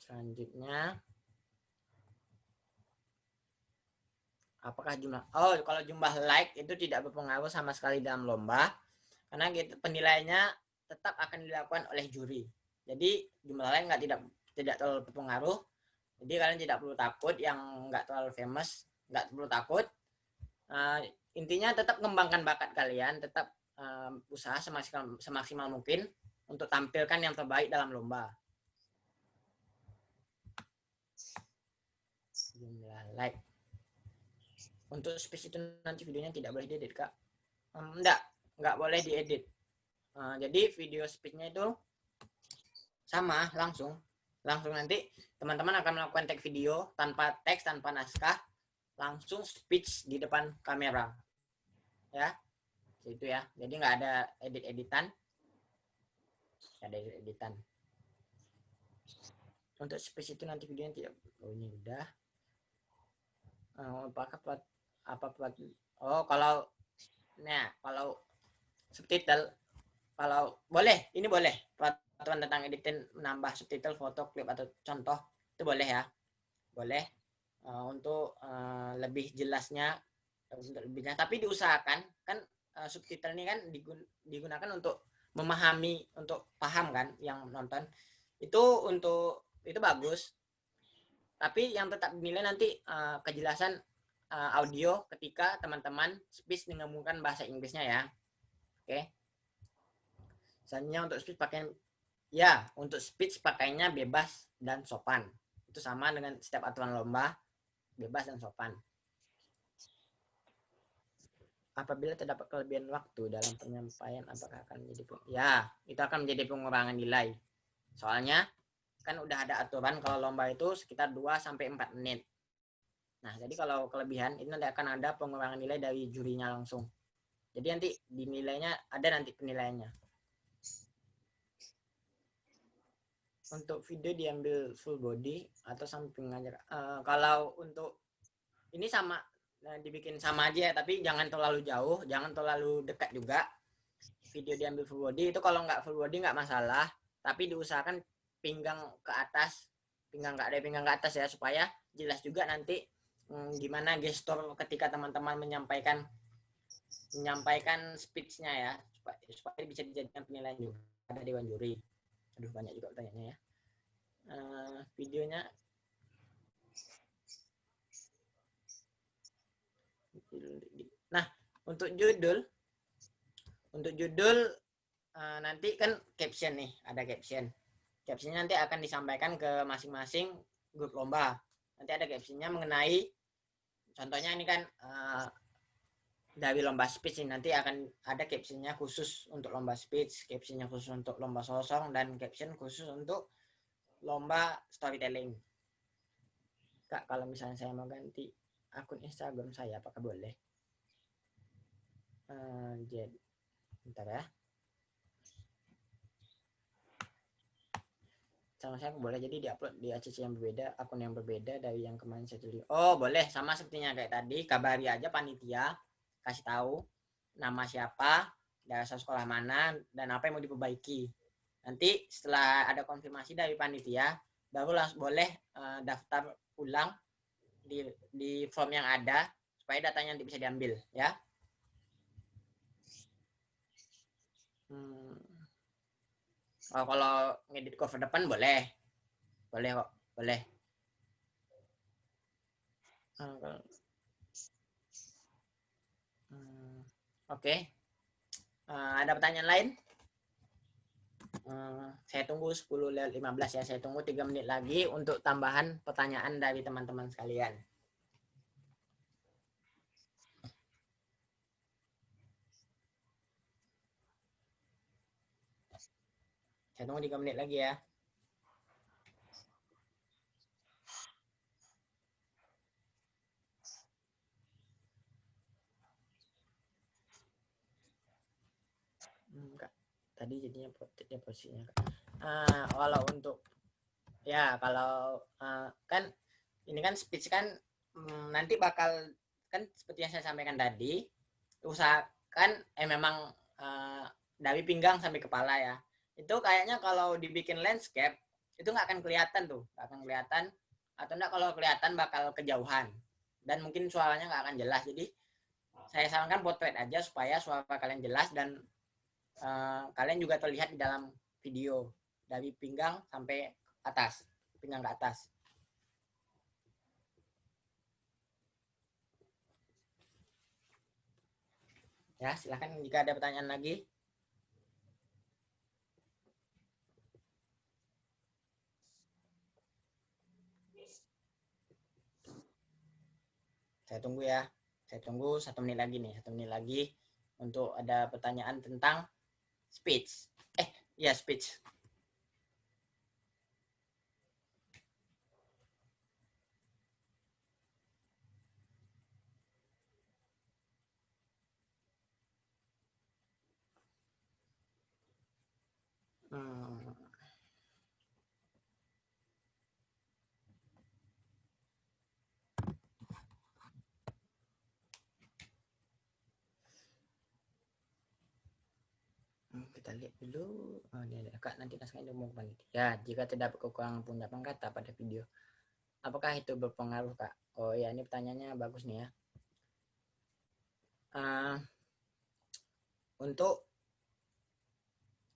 Selanjutnya apakah kalau jumlah like itu tidak berpengaruh sama sekali dalam lomba, karena penilaiannya tetap akan dilakukan oleh juri. Jadi jumlah like tidak terlalu berpengaruh. Jadi kalian tidak perlu takut, yang nggak terlalu famous nggak perlu takut. Intinya tetap kembangkan bakat kalian, tetap usaha semaksimal mungkin untuk tampilkan yang terbaik dalam lomba. Jumlah like. Untuk speech itu nanti videonya tidak boleh diedit, Kak. Enggak boleh diedit. Jadi video speech-nya itu sama, langsung nanti teman-teman akan melakukan tag video tanpa teks, tanpa naskah, langsung speech di depan kamera. Ya, itu ya. Jadi nggak ada editan. Untuk speech itu nanti videonya tidak. Oh, ini udah. Kalau subtitle, kalau boleh, ini boleh peraturan tentang editing menambah subtitle, foto, klip atau contoh itu boleh ya, boleh untuk lebih jelasnya, tapi diusahakan kan subtitle ini kan digunakan untuk memahami, untuk paham kan yang nonton itu, itu bagus, tapi yang tetap dinilai nanti kejelasan audio ketika teman-teman speech menggunakan bahasa Inggrisnya ya. Oke. Misalnya untuk speech pakainya bebas dan sopan. Itu sama dengan setiap aturan lomba, bebas dan sopan. Apabila terdapat kelebihan waktu dalam penyampaian, apakah akan menjadi itu akan menjadi pengurangan nilai. Soalnya kan udah ada aturan kalau lomba itu sekitar 2-4 menit. Nah, jadi kalau kelebihan ini nanti akan ada pengurangan nilai dari jurinya langsung. Jadi nanti dinilainya ada nanti penilaiannya. Untuk video diambil full body atau samping aja. Kalau untuk ini sama, dibikin sama aja, tapi jangan terlalu jauh, jangan terlalu dekat juga. Video diambil full body itu kalau nggak full body nggak masalah, tapi diusahakan pinggang ke atas, pinggang ke atas ya, supaya jelas juga nanti gimana gestur ketika teman-teman menyampaikan speech-nya ya, supaya bisa dijadikan penilaian juga. Ada dewan juri. Aduh, banyak juga pertanyaannya ya. Videonya nah, untuk judul nanti kan caption nih, ada captionnya nanti akan disampaikan ke masing-masing grup lomba. Nanti ada captionnya mengenai, contohnya ini kan dari lomba speech ini, nanti akan ada captionnya khusus untuk lomba speech, captionnya khusus untuk lomba sosong, dan caption khusus untuk lomba storytelling. Kak, kalau misalnya saya mau ganti akun Instagram saya, apakah boleh? Jadi, bentar ya. Sama saya boleh, jadi diupload di ACC yang berbeda, akun yang berbeda dari yang kemarin saya tulis. Oh, boleh, sama sepertinya kayak tadi, kabari aja panitia, kasih tahu nama siapa, dasar sekolah mana, dan apa yang mau diperbaiki. Nanti setelah ada konfirmasi dari panitia, baru boleh daftar ulang di form yang ada, supaya datanya nanti bisa diambil ya. Kalau ngedit cover depan boleh kok, boleh. Oke. Ada pertanyaan lain? Saya tunggu 10:15 ya. Saya tunggu 3 menit lagi untuk tambahan pertanyaan dari teman-teman sekalian. Saya tunggu 3 menit lagi ya. Tadi jadinya posisinya. Kalau untuk kan ini kan speech kan nanti bakal kan seperti yang saya sampaikan tadi, usahakan memang dari pinggang sampai kepala ya. Itu kayaknya kalau dibikin landscape itu nggak akan kelihatan tuh, atau enggak, kalau kelihatan bakal kejauhan dan mungkin suaranya nggak akan jelas. Jadi saya sarankan portrait aja supaya suara kalian jelas dan kalian juga terlihat di dalam video dari pinggang sampai atas, pinggang ke atas. Ya, silakan jika ada pertanyaan lagi. Saya tunggu ya. Saya tunggu 1 menit lagi nih, 1 menit lagi untuk ada pertanyaan tentang speech. Ya speech. Kita lihat dulu. Oh, ini ada. Kak, nanti naskahnya mau panitia. Jika terdapat kekurangan pengucapan kata pada video, apakah itu berpengaruh, Kak? Oh ya, ini pertanyaannya bagus nih ya. Untuk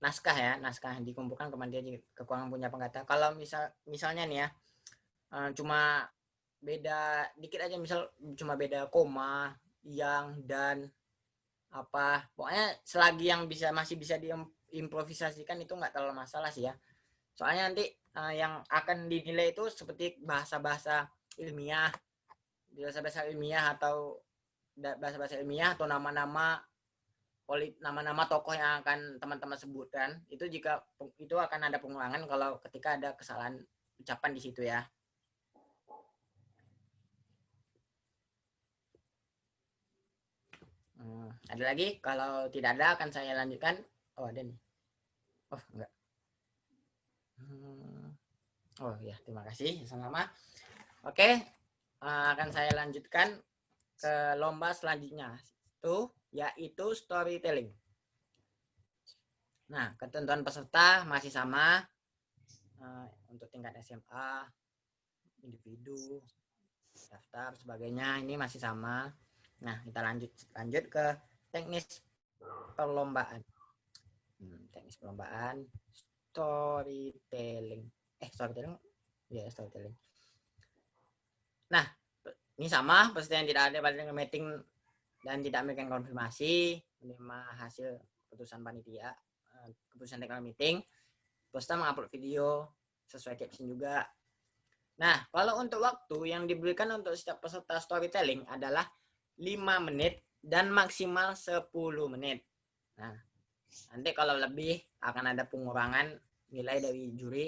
naskah ya, naskah dikumpulkan ke panitia kekurangan pengucapan kata. Kalau misalnya nih ya, cuma beda dikit aja, misal cuma beda koma, yang, dan apa, pokoknya selagi yang masih bisa diimprovisasikan itu nggak terlalu masalah sih ya. Soalnya nanti yang akan dinilai itu seperti bahasa-bahasa ilmiah atau bahasa-bahasa ilmiah atau nama-nama tokoh yang akan teman-teman sebutkan. Itu itu akan ada pengurangan kalau ketika ada kesalahan ucapan di situ ya. Ada lagi? Kalau tidak ada akan saya lanjutkan. Oh, ada nih. Oh, enggak. Oh ya, terima kasih sama-sama. Oke, akan saya lanjutkan ke lomba selanjutnya, yaitu storytelling. Nah, ketentuan peserta masih sama untuk tingkat SMA, individu, daftar, sebagainya, ini masih sama. Nah, kita lanjut ke teknis perlombaan. Teknis perlombaan storytelling. Storytelling. Nah, ini sama seperti yang tidak ada pada meeting dan tidak memberikan konfirmasi, menerima hasil keputusan panitia, keputusan technical meeting. Peserta mengupload video sesuai caption juga. Nah, kalau untuk waktu yang diberikan untuk setiap peserta storytelling adalah 5 menit dan maksimal 10 menit. Nah, nanti kalau lebih akan ada pengurangan nilai dari juri.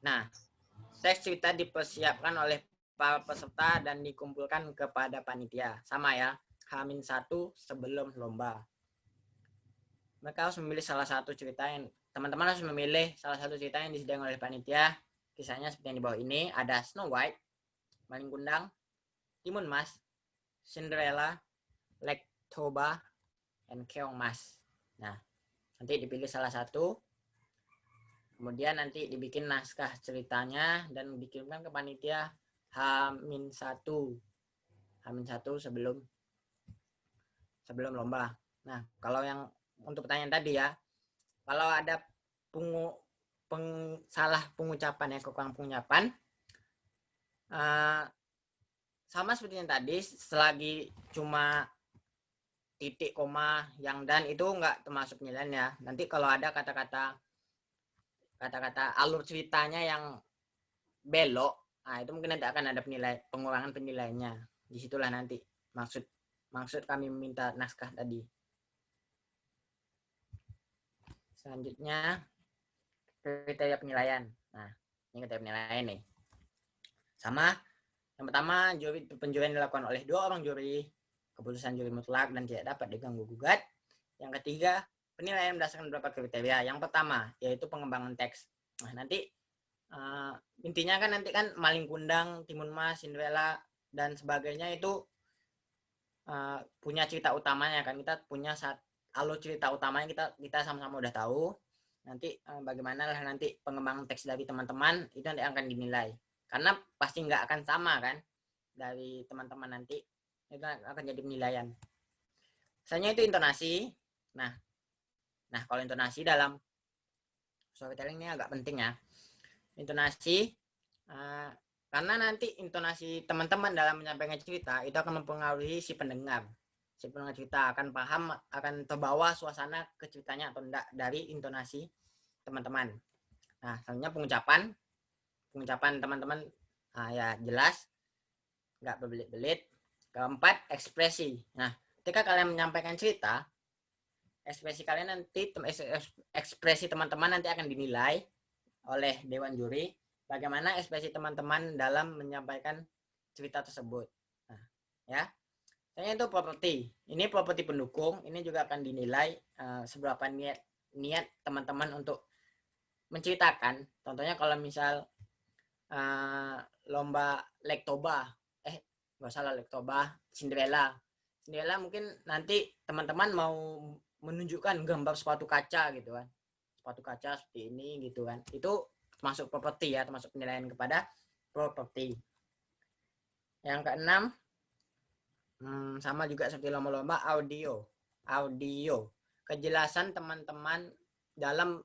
Nah, teks cerita dipersiapkan oleh para peserta dan dikumpulkan kepada panitia. Sama ya, H-1 sebelum lomba. Mereka harus memilih salah satu cerita yang teman-teman harus memilih salah satu cerita yang disediakan oleh panitia. Kisahnya seperti yang di bawah ini, ada Snow White, Maling Kundang, Timun Mas, Cinderella, Lake Toba, dan Keong Mas. Nah, nanti dipilih salah satu, kemudian nanti dibikin naskah ceritanya dan dikirimkan ke panitia H-1 sebelum lomba. Nah, kalau yang untuk pertanyaan tadi ya, kalau ada salah pengucapan ya, kekurangan pengucapan, sama seperti yang tadi, selagi cuma titik, koma, yang, dan itu nggak termasuk penilaian ya. Nanti kalau ada kata-kata alur ceritanya yang belok, nah itu mungkin nanti akan ada pengurangan penilaiannya. Disitulah nanti maksud kami meminta naskah tadi. Selanjutnya kriteria penilaian. Nah, ini kriteria penilaian nih. Sama, yang pertama, penjurian dilakukan oleh 2 orang juri, keputusan juri mutlak dan tidak dapat diganggu gugat. Yang ketiga, penilaian berdasarkan beberapa kriteria. Yang pertama, yaitu pengembangan teks. Nah, nanti intinya kan nanti kan Maling Kundang, Timun Mas, Cinderella dan sebagainya itu punya cerita utamanya kan. Kita punya alur cerita utamanya kita sama-sama udah tahu. Nanti bagaimana lah nanti pengembangan teks dari teman-teman itu nanti akan dinilai. Karena pasti nggak akan sama kan dari teman-teman nanti, itu akan jadi penilaian. Misalnya itu intonasi. Nah kalau intonasi dalam storytelling ini agak penting ya. Intonasi, karena nanti intonasi teman-teman dalam menyampaikan cerita itu akan mempengaruhi si pendengar. Si pendengar cerita akan paham, akan terbawa suasana ke ceritanya atau enggak dari intonasi teman-teman. Nah, selanjutnya pengucapan teman-teman ya jelas nggak berbelit-belit. Keempat, ekspresi. Nah, ketika kalian menyampaikan cerita, ekspresi kalian nanti, ekspresi teman-teman nanti akan dinilai oleh dewan juri. Bagaimana ekspresi teman-teman dalam menyampaikan cerita tersebut. Nah, ya. Saya itu properti. Ini properti pendukung. Ini juga akan dinilai seberapa niat teman-teman untuk menceritakan. Contohnya kalau misal lomba Lektoba, nggak salah Lektoba, Cinderella mungkin nanti teman-teman mau menunjukkan gambar sepatu kaca gitu kan, sepatu kaca seperti ini gitu kan, itu termasuk properti ya, termasuk penilaian kepada properti. Yang keenam, sama juga seperti lomba-lomba, audio, kejelasan teman-teman dalam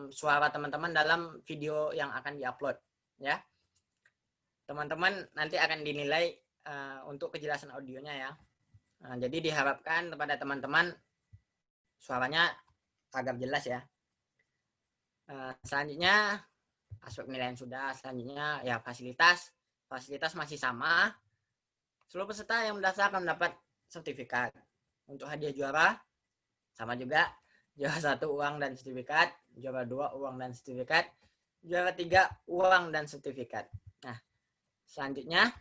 suara teman-teman dalam video yang akan diupload ya. Teman-teman nanti akan dinilai untuk kejelasan audionya ya. Nah, jadi diharapkan kepada teman-teman suaranya agak jelas ya. Selanjutnya aspek penilaian sudah. Selanjutnya ya fasilitas masih sama. Seluruh peserta yang mendaftar akan mendapat sertifikat. Untuk hadiah juara sama juga, juara 1 uang dan sertifikat, juara 2 uang dan sertifikat, juara 3 uang dan sertifikat. Nah, selanjutnya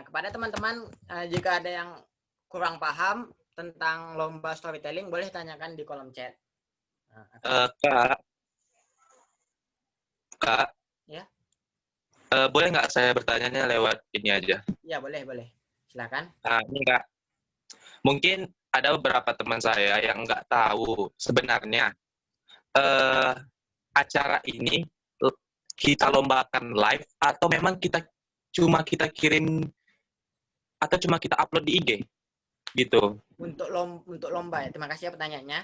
kepada teman-teman jika ada yang kurang paham tentang lomba storytelling boleh tanyakan di kolom chat. Kak, ya. Boleh nggak saya bertanya lewat ini aja? Ya boleh, silakan. Nah, ini Kak, mungkin ada beberapa teman saya yang nggak tahu sebenarnya acara ini kita lombakan live atau memang kita kirim atau cuma kita upload di IG gitu. Untuk lomba ya, terima kasih ya pertanyaannya.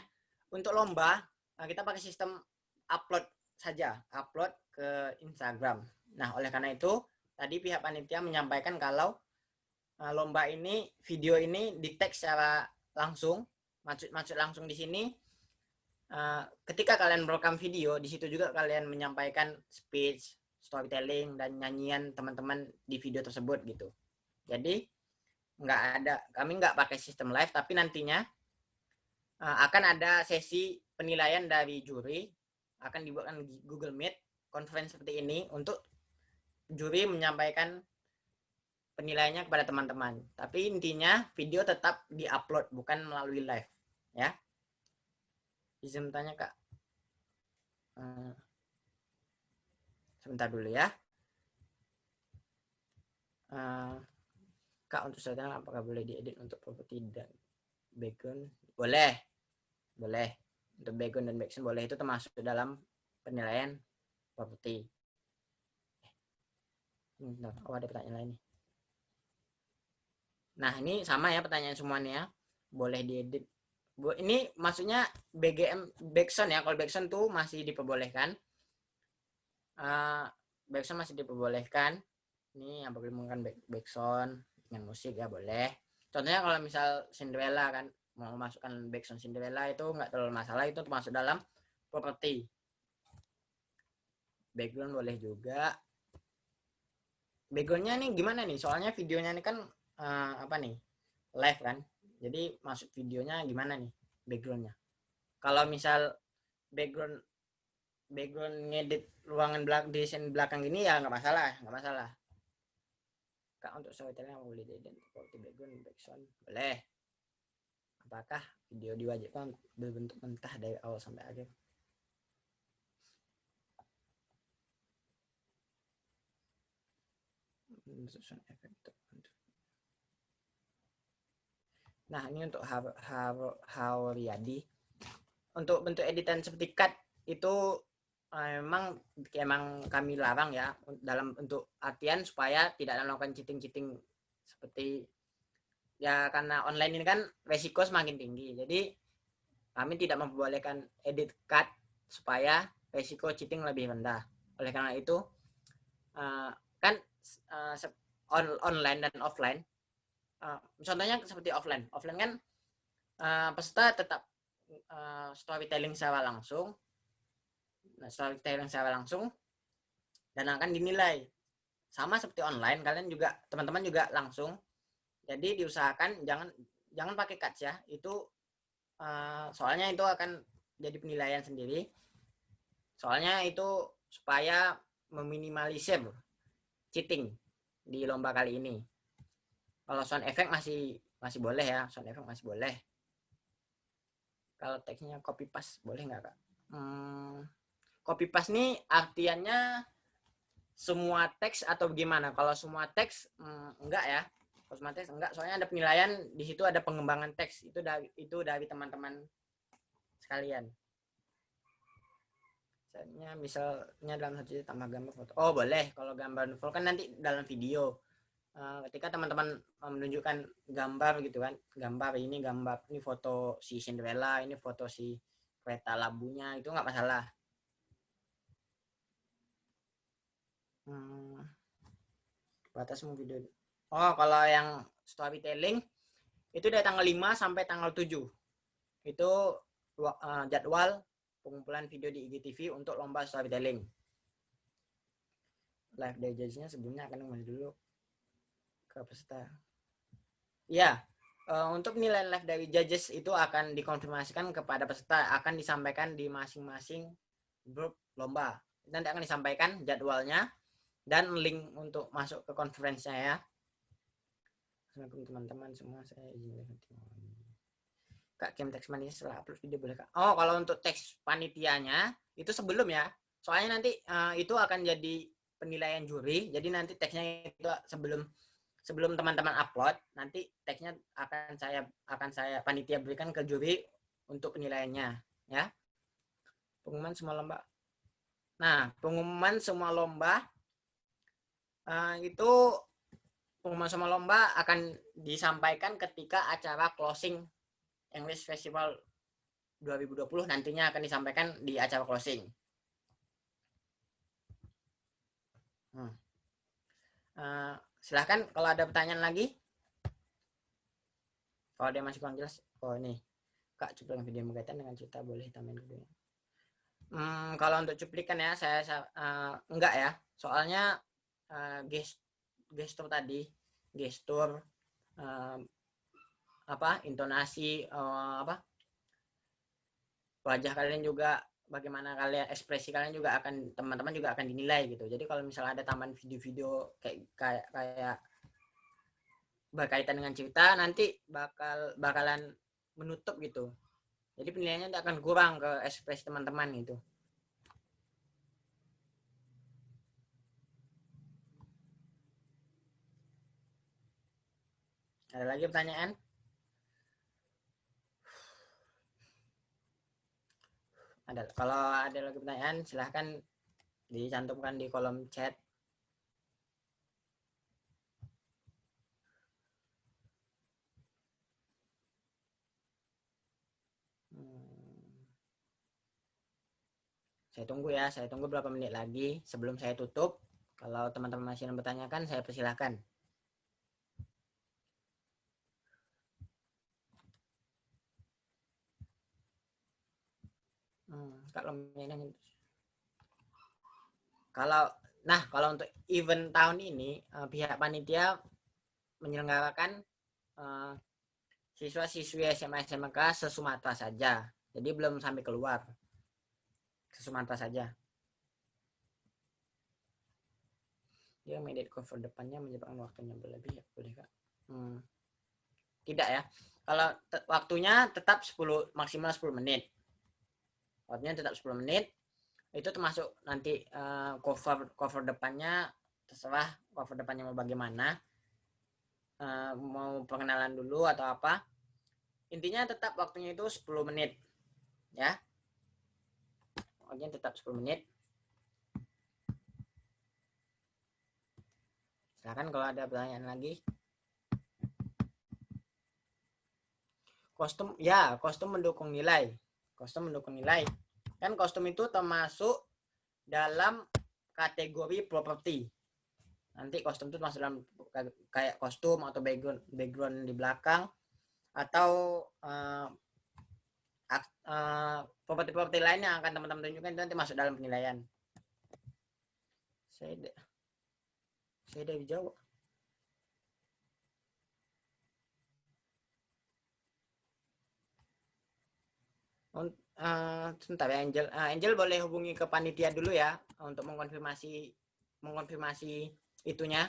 Untuk lomba kita pakai sistem upload saja, upload ke Instagram. Nah, oleh karena itu tadi pihak panitia menyampaikan kalau lomba ini, video ini di-tag secara langsung, maksud langsung di sini. Ketika kalian merekam video, di situ juga kalian menyampaikan speech, storytelling, dan nyanyian teman-teman di video tersebut gitu. Jadi kami nggak pakai sistem live, tapi nantinya akan ada sesi penilaian dari juri, akan dibuatkan Google Meet, conference seperti ini untuk juri menyampaikan penilaiannya kepada teman-teman. Tapi intinya video tetap di-upload, bukan melalui live, ya. Izin tanya Kak. Sebentar dulu ya. Kak, untuk saya apakah boleh diedit untuk properti dan background? Boleh. Untuk background dan background boleh, itu termasuk dalam penilaian properti. Ada pertanyaan lain nih. Nah, ini sama ya pertanyaan semuanya. Boleh diedit. Ini maksudnya BGM backsound ya. Kalau backsound tuh masih diperbolehkan. Backsound masih diperbolehkan. Ini yang menggunakan backsound dengan musik ya boleh. Contohnya kalau misal Cinderella kan, mau masukkan backsound Cinderella itu nggak terlalu masalah, itu termasuk dalam properti. Background boleh juga. Backgroundnya nih gimana nih? Soalnya videonya ini kan live kan. Jadi masuk videonya gimana nih backgroundnya? Kalau misal background ngedit ruangan desain belakang ini ya nggak masalah. Kak, untuk storytelling apa boleh diedit seperti background, background? Boleh. Apakah video diwajibkan berbentuk mentah dari awal sampai akhir? Nah, ini untuk Hauriadi. Untuk bentuk editan seperti cut itu memang kami larang ya, dalam bentuk artian supaya tidak melakukan cheating seperti ya, karena online ini kan resiko semakin tinggi. Jadi kami tidak memperbolehkan edit cut supaya resiko cheating lebih rendah. Oleh karena itu kan online dan offline. Contohnya seperti offline kan peserta tetap storytelling secara langsung, dan akan dinilai sama seperti online, kalian juga teman-teman juga langsung. Jadi diusahakan jangan pakai cards ya. Itu soalnya itu akan jadi penilaian sendiri. Soalnya itu supaya meminimalisir cheating di lomba kali ini. Kalau sound effect masih boleh ya, sound effect masih boleh. Kalau teksnya copy paste boleh nggak Kak? Copy paste nih artiannya semua teks atau gimana? Kalau semua teks enggak ya. Kalau semua teks enggak, soalnya ada penilaian di situ, ada pengembangan teks. Itu dari teman-teman sekalian. Misalnya dalam satu tambah gambar foto. Oh boleh, kalau gambar full kan nanti dalam video. Ketika teman-teman menunjukkan gambar gitu kan, gambar ini foto si Cinderella, ini foto si kereta labunya, itu nggak masalah. Batas video. Oh kalau yang storytelling itu dari tanggal 5 sampai tanggal 7 itu jadwal pengumpulan video di IGTV untuk lomba storytelling. Live day judge-nya sebelumnya akan kembali dulu ke peserta. Ya, untuk nilai live dari judges itu akan dikonfirmasikan kepada peserta, akan disampaikan di masing-masing grup lomba. Nanti akan disampaikan jadwalnya dan link untuk masuk ke konferensinya ya. Assalamualaikum teman-teman semua, saya izin Kak, game teks panitia setelah upload video boleh Kak? Oh, kalau untuk teks panitianya itu sebelum ya. Soalnya nanti itu akan jadi penilaian juri. Jadi nanti teksnya itu sebelum teman-teman upload, nanti teksnya akan saya panitia berikan ke juri untuk penilaiannya, ya. Pengumuman semua lomba. Nah, pengumuman semua lomba itu pengumuman semua lomba akan disampaikan ketika acara closing English Festival 2020 nantinya akan disampaikan di acara closing. Silahkan kalau ada pertanyaan lagi. Kalau dia masih kurang jelas, oh ini Kak, cuplikan video berkaitan dengan cerita boleh tambahin kedua. Kalau untuk cuplikan ya saya enggak ya, soalnya gestur tadi, gestur intonasi wajah kalian juga, bagaimana kalian ekspresi kalian juga akan teman-teman juga akan dinilai gitu. Jadi kalau misalnya ada tambahan video-video kayak berkaitan dengan cerita, nanti bakalan menutup gitu. Jadi penilaiannya akan kurang ke ekspresi teman-teman gitu. Ada lagi pertanyaan? Kalau ada lagi pertanyaan silahkan dicantumkan di kolom chat. Saya tunggu berapa menit lagi sebelum saya tutup. Kalau teman-teman masih bertanyakan, saya persilahkan. Kalau untuk event tahun ini pihak panitia menyelenggarakan siswa-siswi SMA SMK se-Sumatera saja. Jadi belum sampai keluar. Se-Sumatera saja. Dia medit cover depannya menyebabkan waktunya berlebih ya, boleh Kak? Tidak ya. Kalau waktunya tetap maksimal 10 menit. Waktunya tetap 10 menit. Itu termasuk nanti cover depannya, terserah cover depannya mau bagaimana. Mau perkenalan dulu atau apa. Intinya tetap waktunya itu 10 menit. Ya. Waktunya tetap 10 menit. Silakan kalau ada pertanyaan lagi. Kostum mendukung nilai. Kan kostum itu termasuk dalam kategori properti. Nanti kostum itu masuk dalam kayak kostum atau background di belakang atau properti lain yang akan teman-teman tunjukkan itu nanti masuk dalam penilaian. Saya dari Jawa. Sebentar ya Angel. Angel boleh hubungi ke panitia dulu ya untuk mengkonfirmasi itunya,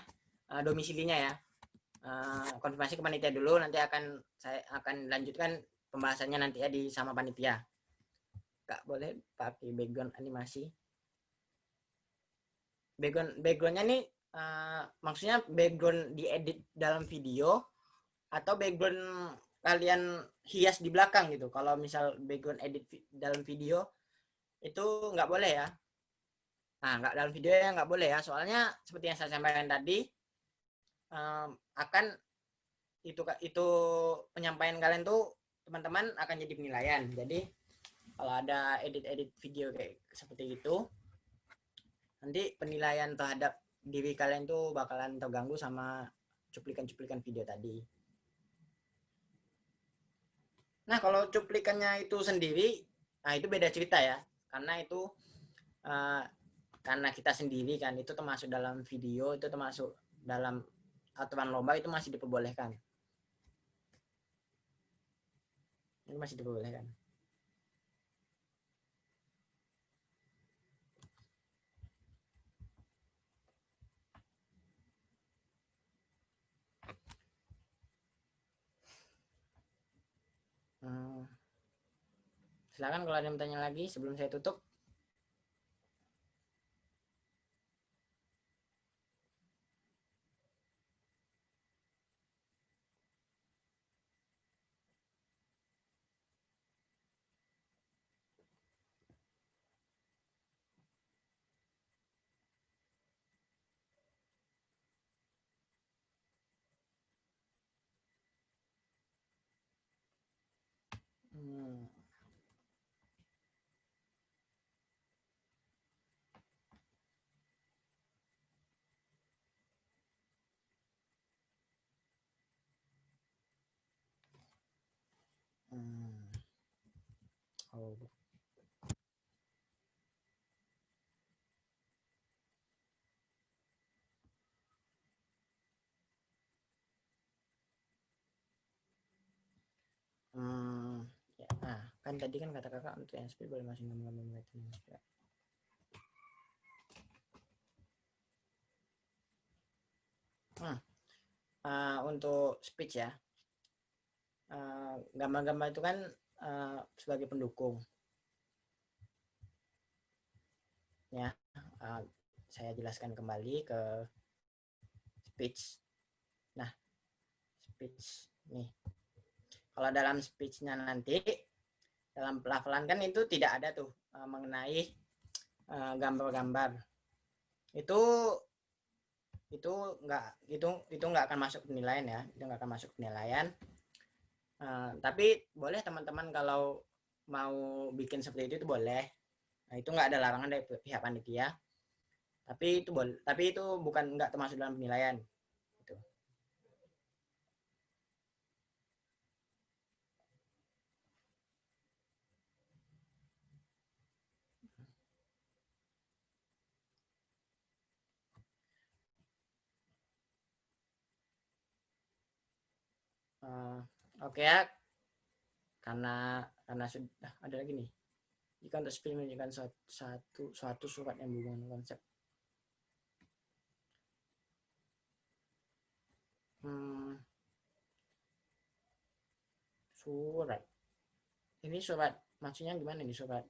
domisilinya ya. Konfirmasi ke panitia dulu, nanti saya akan lanjutkan pembahasannya nanti ya sama panitia. Kak boleh pakai background animasi. Backgroundnya nih maksudnya background diedit dalam video atau background kalian hias di belakang gitu. Kalau misal background edit dalam video itu nggak boleh ya. Nah, nggak dalam video ya nggak boleh ya. Soalnya seperti yang saya sampaikan tadi, akan itu penyampaian kalian tuh teman-teman akan jadi penilaian. Jadi kalau ada edit-edit video kayak seperti itu, nanti penilaian terhadap diri kalian tuh bakalan terganggu sama cuplikan-cuplikan video tadi. Nah, kalau cuplikannya itu sendiri, nah itu beda cerita ya. Karena itu karena kita sendiri kan, itu termasuk dalam video, itu termasuk dalam aturan lomba, itu masih diperbolehkan. Ini masih diperbolehkan. Silakan kalau ada yang bertanya lagi sebelum saya tutup. Oh. Ya, kan tadi kan kata kakak untuk yang speed boleh masih 6 menit. Untuk speech ya, gambar-gambar itu kan sebagai pendukung. Ya, saya jelaskan kembali ke speech. Nah, speech nih. Kalau dalam speech-nya nanti, dalam pelafalan kan itu tidak ada tuh mengenai gambar-gambar. Itu nggak akan masuk penilaian ya, itu nggak akan masuk penilaian. Tapi boleh teman-teman kalau mau bikin seperti itu boleh. Nah, itu nggak ada larangan dari pihak panitia. Tapi itu boleh, tapi itu bukan nggak termasuk dalam penilaian. Gitu. Oke ya, karena sudah ada lagi nih. Jika untuk speech menunjukkan suatu surat yang berhubungan dengan konsep. Surat. Ini surat, maksudnya gimana nih surat?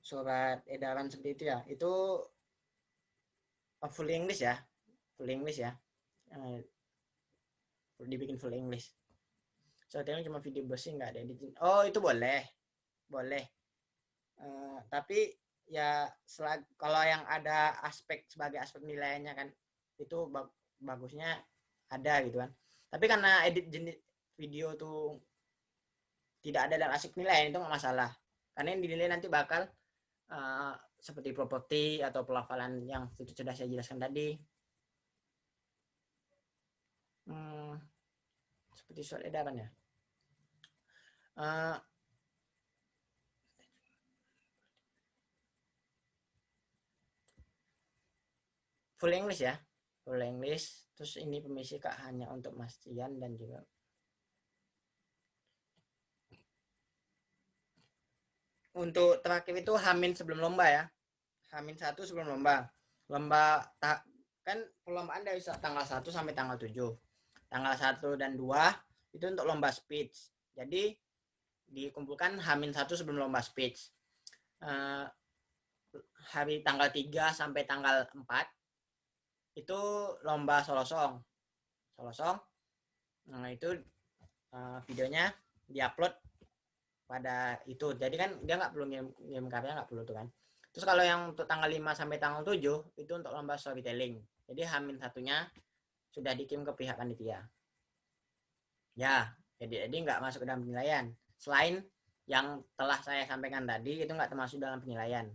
Surat edaran seperti itu ya. Itu full English ya. Full English ya. Dibikin full English. Soalnya cuma video browsing nggak ada editing. Oh itu boleh. Tapi ya kalau yang ada sebagai aspek nilainya kan itu bagusnya ada gitu kan. Tapi karena edit jenis video tuh tidak ada dalam aspek nilai itu nggak masalah. Karena yang dinilai nanti bakal seperti properti atau pelafalan yang sudah saya jelaskan tadi. Seperti surat edaran ya. full English ya, full English. Terus ini permisi Kak hanya untuk Mas Tian dan juga untuk terakhir itu Hamin sebelum lomba ya. Hamin 1 sebelum lomba. Kan perlombaan dari tanggal 1 sampai tanggal 7. Tanggal 1 dan 2 itu untuk lomba speech. Jadi dikumpulkan Hamin 1 sebelum lomba speech. Hari tanggal 3 sampai tanggal 4 itu lomba solo song. Nah, itu videonya diupload pada itu. Jadi kan dia nggak perlu ngirim karya, nggak perlu tuh kan. Terus kalau yang untuk tanggal 5 sampai tanggal 7 itu untuk lomba storytelling. Jadi Hamin 1-nya sudah dikirim ke pihak panitia. Ya, jadi nggak masuk ke dalam penilaian. Selain yang telah saya sampaikan tadi itu nggak termasuk dalam penilaian.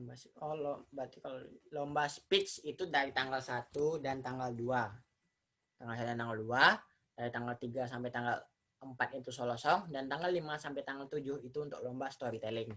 Berarti kalau lomba speech itu dari tanggal 1 dan tanggal 2. Tanggal 1 dan tanggal 2, dari tanggal 3 sampai tanggal 4 itu solo song, dan tanggal 5 sampai tanggal 7 itu untuk lomba storytelling.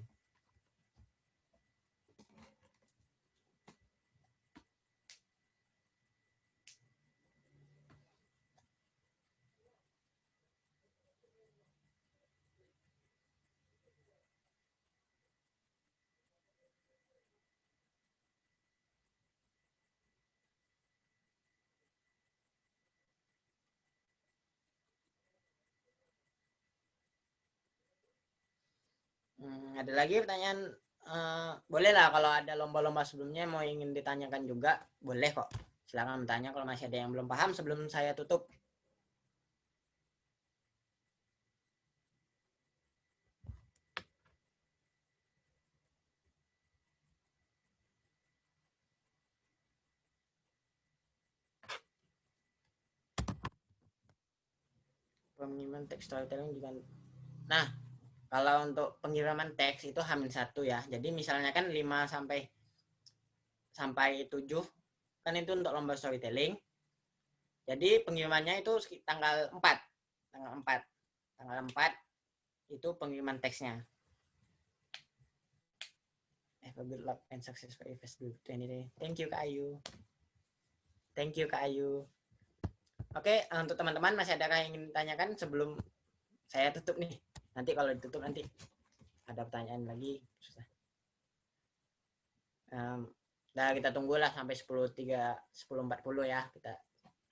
Ada lagi pertanyaan? Boleh lah kalau ada lomba-lomba sebelumnya mau ingin ditanyakan juga, boleh kok. Silakan bertanya kalau masih ada yang belum paham sebelum saya tutup. Pengiriman teks storytelling juga. Nah, kalau untuk pengiriman teks itu H-1 ya. Jadi misalnya kan 5 sampai 7 kan itu untuk lomba storytelling. Jadi pengirimannya itu tanggal 4. Tanggal 4 itu pengiriman teksnya. Good luck and success for Invest 2020. Thank you Kak Ayu. Oke, untuk teman-teman masih ada yang ingin tanyakan sebelum saya tutup nih? Nanti kalau ditutup nanti ada pertanyaan lagi. Susah. Nah, kita tunggulah sampai 10.40 ya.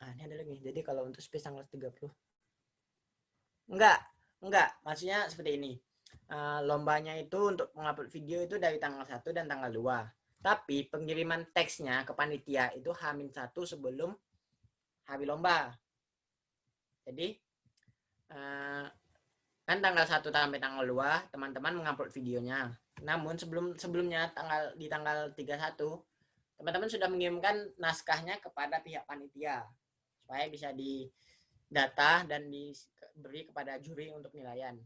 Ini ada lagi. Jadi kalau untuk space tanggal 30. Enggak. Maksudnya seperti ini. Lombanya itu untuk mengupload video itu dari tanggal 1 dan tanggal 2. Tapi pengiriman teksnya ke panitia itu H-1 sebelum hari lomba. Jadi kan tanggal 1 sampai tanggal 2 teman-teman mengupload videonya. Namun sebelumnya di tanggal 31 teman-teman sudah mengirimkan naskahnya kepada pihak panitia supaya bisa didata dan diberi kepada juri untuk penilaian.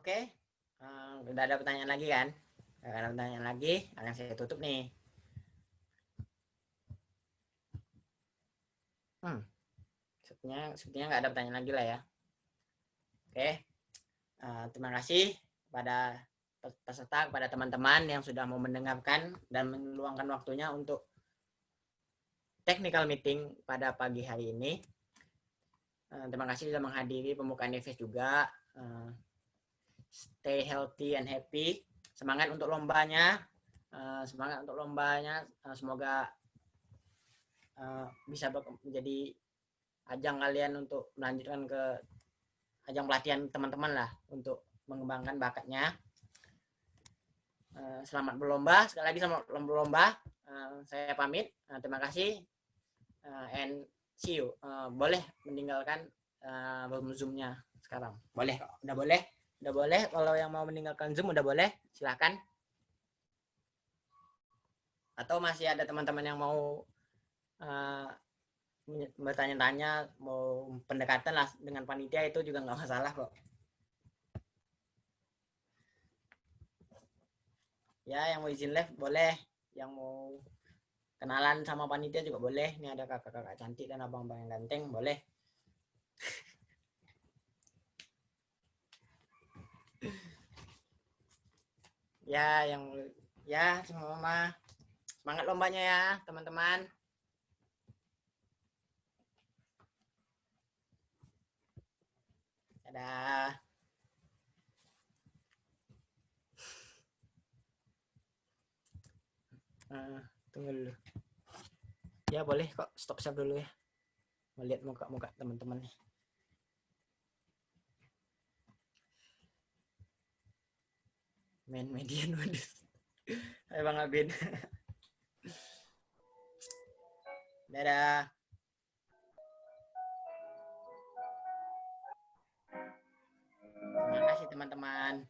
Oke, udah ada pertanyaan lagi kan? Ada pertanyaan lagi, yang saya tutup nih. Sepertinya nggak ada pertanyaan lagi lah ya. Oke, terima kasih kepada peserta, kepada teman-teman yang sudah mau mendengarkan dan meluangkan waktunya untuk technical meeting pada pagi hari ini. Terima kasih sudah menghadiri pembukaan Invest juga. Stay healthy and happy. Semangat untuk lombanya. Semoga bisa menjadi ajang kalian untuk melanjutkan ke ajang pelatihan teman-teman lah untuk mengembangkan bakatnya. Selamat berlomba. Sekali lagi selamat berlomba. Saya pamit. Terima kasih. And see you. Boleh meninggalkan Zoom-nya sekarang. Boleh kok, udah boleh. Udah boleh, kalau yang mau meninggalkan Zoom udah boleh, silakan. Atau masih ada teman-teman yang mau bertanya-tanya, mau pendekatan lah dengan panitia, itu juga nggak masalah kok. Ya, yang mau izin live boleh, yang mau kenalan sama panitia juga boleh. Ini ada kakak-kakak cantik dan abang-abang yang ganteng, boleh. Ya, semua semangat lombanya ya, teman-teman. Dadah. Tunggu dulu. Ya boleh kok, stop share dulu ya. Melihat muka-muka teman-teman nih. Main median waduh. Hai Bang Abin. Dadah. Terima kasih teman-teman.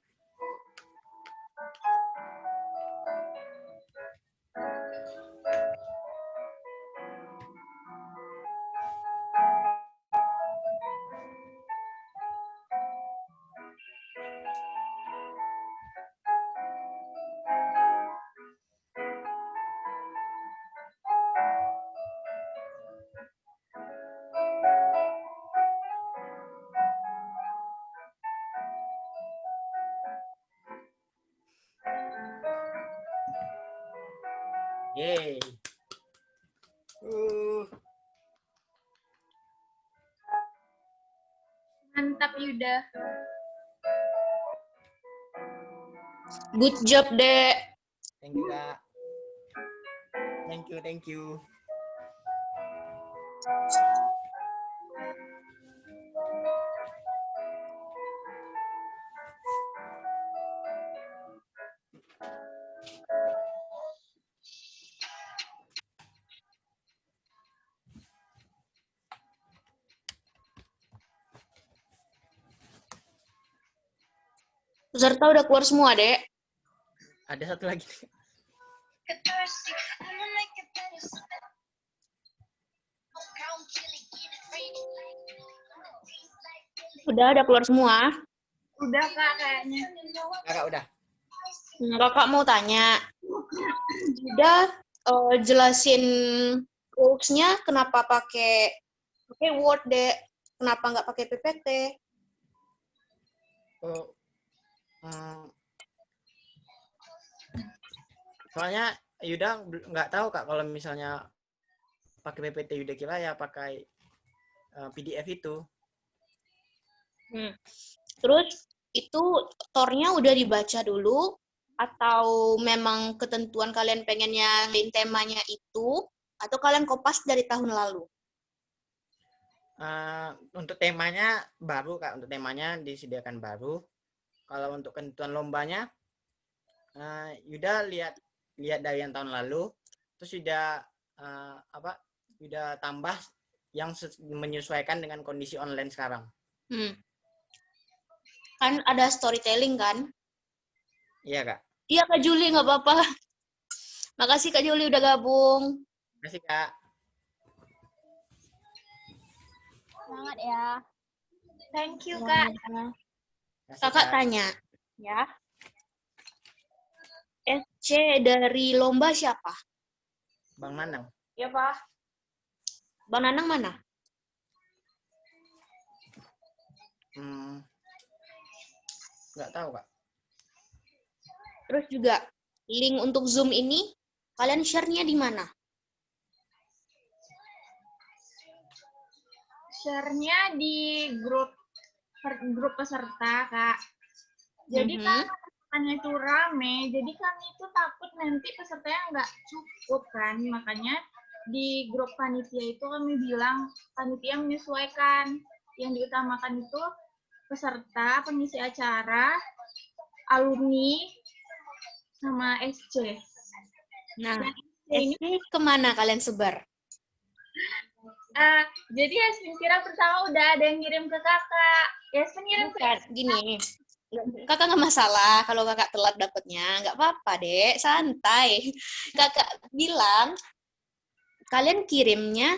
Yeay. Mantap Yuda. Good job, Dek. Thank you, Kak. Thank you. Peserta udah keluar semua, Dek. Ada satu lagi. Udah keluar semua. Udah Kak kayaknya. Kakak udah. Kakak mau tanya. Udah jelasin rules-nya kenapa pakai Word, Dek? Kenapa nggak pakai PPT? Soalnya Yuda nggak tahu Kak kalau misalnya pakai PPT, Yuda kira ya pakai PDF itu. Terus itu tornya udah dibaca dulu atau memang ketentuan kalian pengen yang temanya itu atau kalian kopas dari tahun lalu? Untuk temanya baru Kak, untuk temanya disediakan baru. Kalau untuk ketentuan lombanya, Yuda lihat dari yang tahun lalu, terus Yuda Yuda tambah yang menyesuaikan dengan kondisi online sekarang. Kan ada storytelling kan? Iya Kak. Iya Kak Juli, nggak apa-apa. Makasih Kak Juli udah gabung. Makasih Kak. Semangat ya. Thank you Kak. Kakak tanya, ya. SC dari lomba siapa? Bang Nanang. Ya Pak. Bang Nanang mana? Nggak tahu Kak. Terus juga link untuk Zoom ini kalian share-nya di mana? Share-nya di grup peserta Kak. Jadi kan itu rame, jadi kami itu takut nanti pesertanya nggak cukup kan, makanya di grup panitia itu kami bilang panitia menyesuaikan, yang diutamakan itu peserta, pengisi acara, alumni, sama SC. Nah, SC kemana kalian sebar? Jadi Yasmin kira pertama udah ada yang ngirim ke kakak. Yasmin ngirim ke Bukan, gini. Kakak nggak masalah kalau kakak telat dapatnya, nggak apa-apa dek, santai. Kakak bilang kalian kirimnya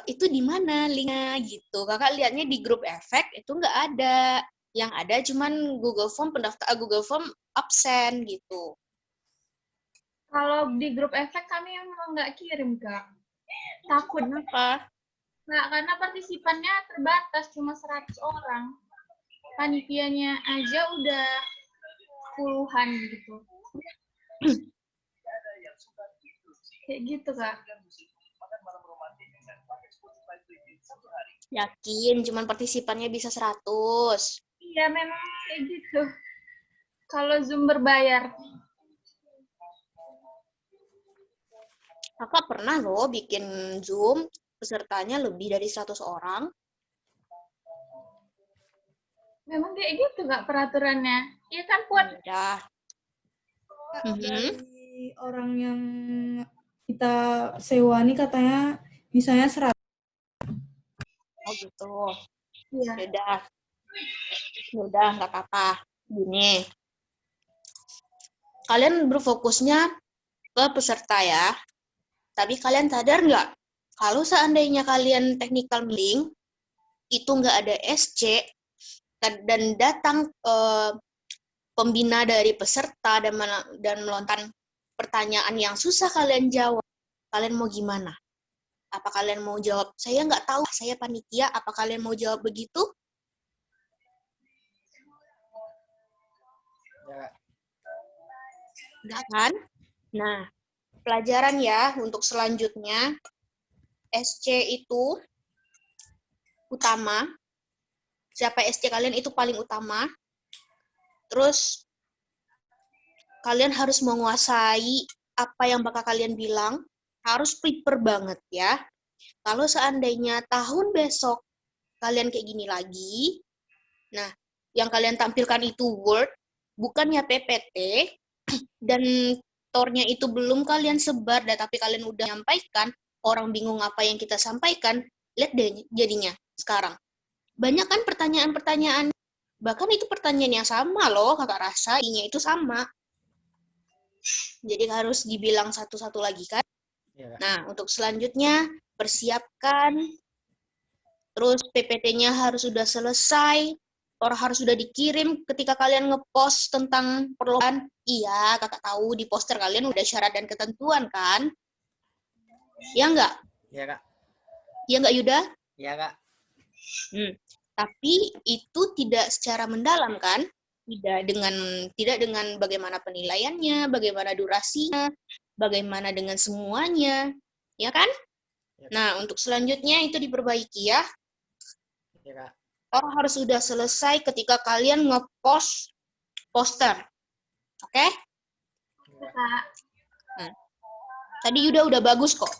itu di mana linknya gitu. Kakak lihatnya di grup efek itu nggak ada, yang ada cuman Google Form Google Form absen gitu. Kalau di grup efek kami emang nggak kirim kak. Takut. Kenapa? Nggak, karena partisipannya terbatas cuma 100 orang. Panitianya aja udah puluhan gitu. Kayak gitu kak. Yakin cuman partisipannya bisa 100. Iya memang kayak gitu. Kalau Zoom berbayar. Kakak pernah loh bikin Zoom, pesertanya lebih dari 100 orang. Memang kayak gitu nggak peraturannya? Iya kan, Puan? Udah. Dari orang yang kita sewa nih katanya misalnya 100. Oh gitu. Iya. Udah, nggak apa-apa. Gini. Kalian berfokusnya ke peserta ya. Tapi kalian sadar nggak? Kalau seandainya kalian technical meeting, itu nggak ada SC, dan datang pembina dari peserta dan melontarkan pertanyaan yang susah kalian jawab, kalian mau gimana? Apa kalian mau jawab, saya nggak tahu, saya panitia, apa kalian mau jawab begitu? Nggak kan? Nah, pelajaran ya untuk selanjutnya, SC itu utama. Siapa SC kalian itu paling utama. Terus kalian harus menguasai apa yang bakal kalian bilang, harus prepare banget ya. Kalau seandainya tahun besok kalian kayak gini lagi, nah yang kalian tampilkan itu Word, bukannya PPT, dan tornya itu belum kalian sebar, tapi kalian udah nyampaikan, orang bingung apa yang kita sampaikan, lihat deh jadinya sekarang. Banyak kan pertanyaan-pertanyaan, bahkan itu pertanyaan yang sama loh, kakak rasa, ini itu sama. Jadi harus dibilang satu-satu lagi kan. Nah, untuk selanjutnya, persiapkan, terus PPT-nya harus sudah selesai, orang harus sudah dikirim ketika kalian ngepost tentang perlombaan. Iya, kakak tahu di poster kalian udah syarat dan ketentuan kan? Ya enggak? Iya, Kak. Iya enggak, Yuda? Iya, Kak. Tapi itu tidak secara mendalam kan? Tidak dengan bagaimana penilaiannya, bagaimana durasinya, bagaimana dengan semuanya. Ya kan? Nah, untuk selanjutnya itu diperbaiki ya. Iya, Kak. Orang harus sudah selesai ketika kalian ngepost poster. Oke? Nah, tadi Yuda udah bagus kok.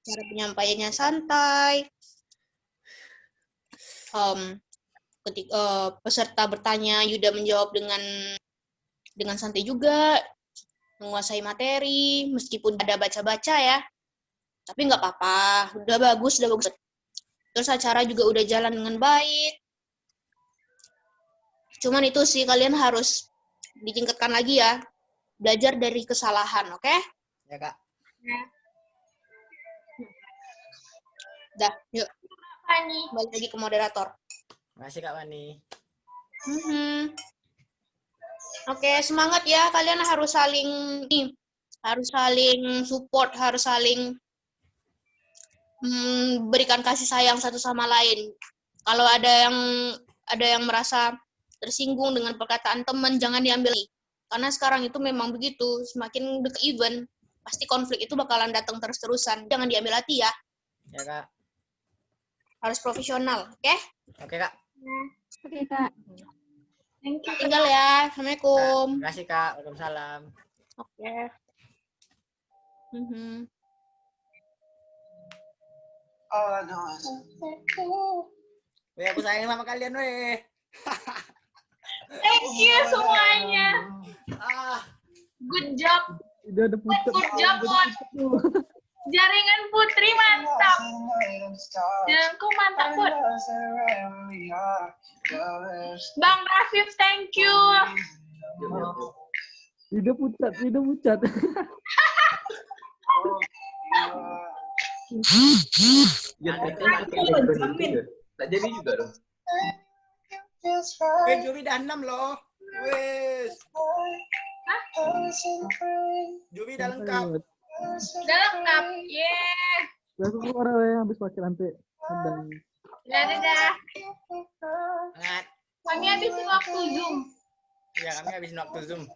Cara penyampaiannya santai. Ketika peserta bertanya, Yuda menjawab dengan santai juga, menguasai materi, meskipun ada baca-baca ya. Tapi nggak apa-apa, udah bagus. Terus acara juga udah jalan dengan baik. Cuman itu sih, kalian harus ditingkatkan lagi ya. Belajar dari kesalahan, oke? Ya, Kak. Dah, yuk. Fani. Balik lagi ke moderator. Makasih, Kak Fani. Oke, semangat ya. Kalian harus saling support, harus saling berikan kasih sayang satu sama lain. Kalau ada yang merasa tersinggung dengan perkataan teman, jangan diambil. Karena sekarang itu memang begitu, semakin dekat event, pasti konflik itu bakalan datang terus-terusan. Jangan diambil hati ya. Ya, Kak. Harus profesional, oke? Oke, Kak. Oke, Kak. Tinggal ya. Assalamualaikum. Terima kasih, Kak. Waalaikumsalam. Oke. Weh, aku sayang sama kalian, weh. Thank you semuanya. Good job. Udah ada pucuk. Good job, Mon. Jaringan Putri mantap. Jaringanku mantap, Put. Bang Rafif, thank you. Video pucat, video pucat. Tak jadi juga dong. Juri dah 6 loh. Wes. Juri dah lengkap. Udah lengkap. Yeah. Langsung keluar ya, habis pakai nanti. Dadah. Semangat. Kami habisin waktu Zoom. Ya, kami habisin waktu Zoom.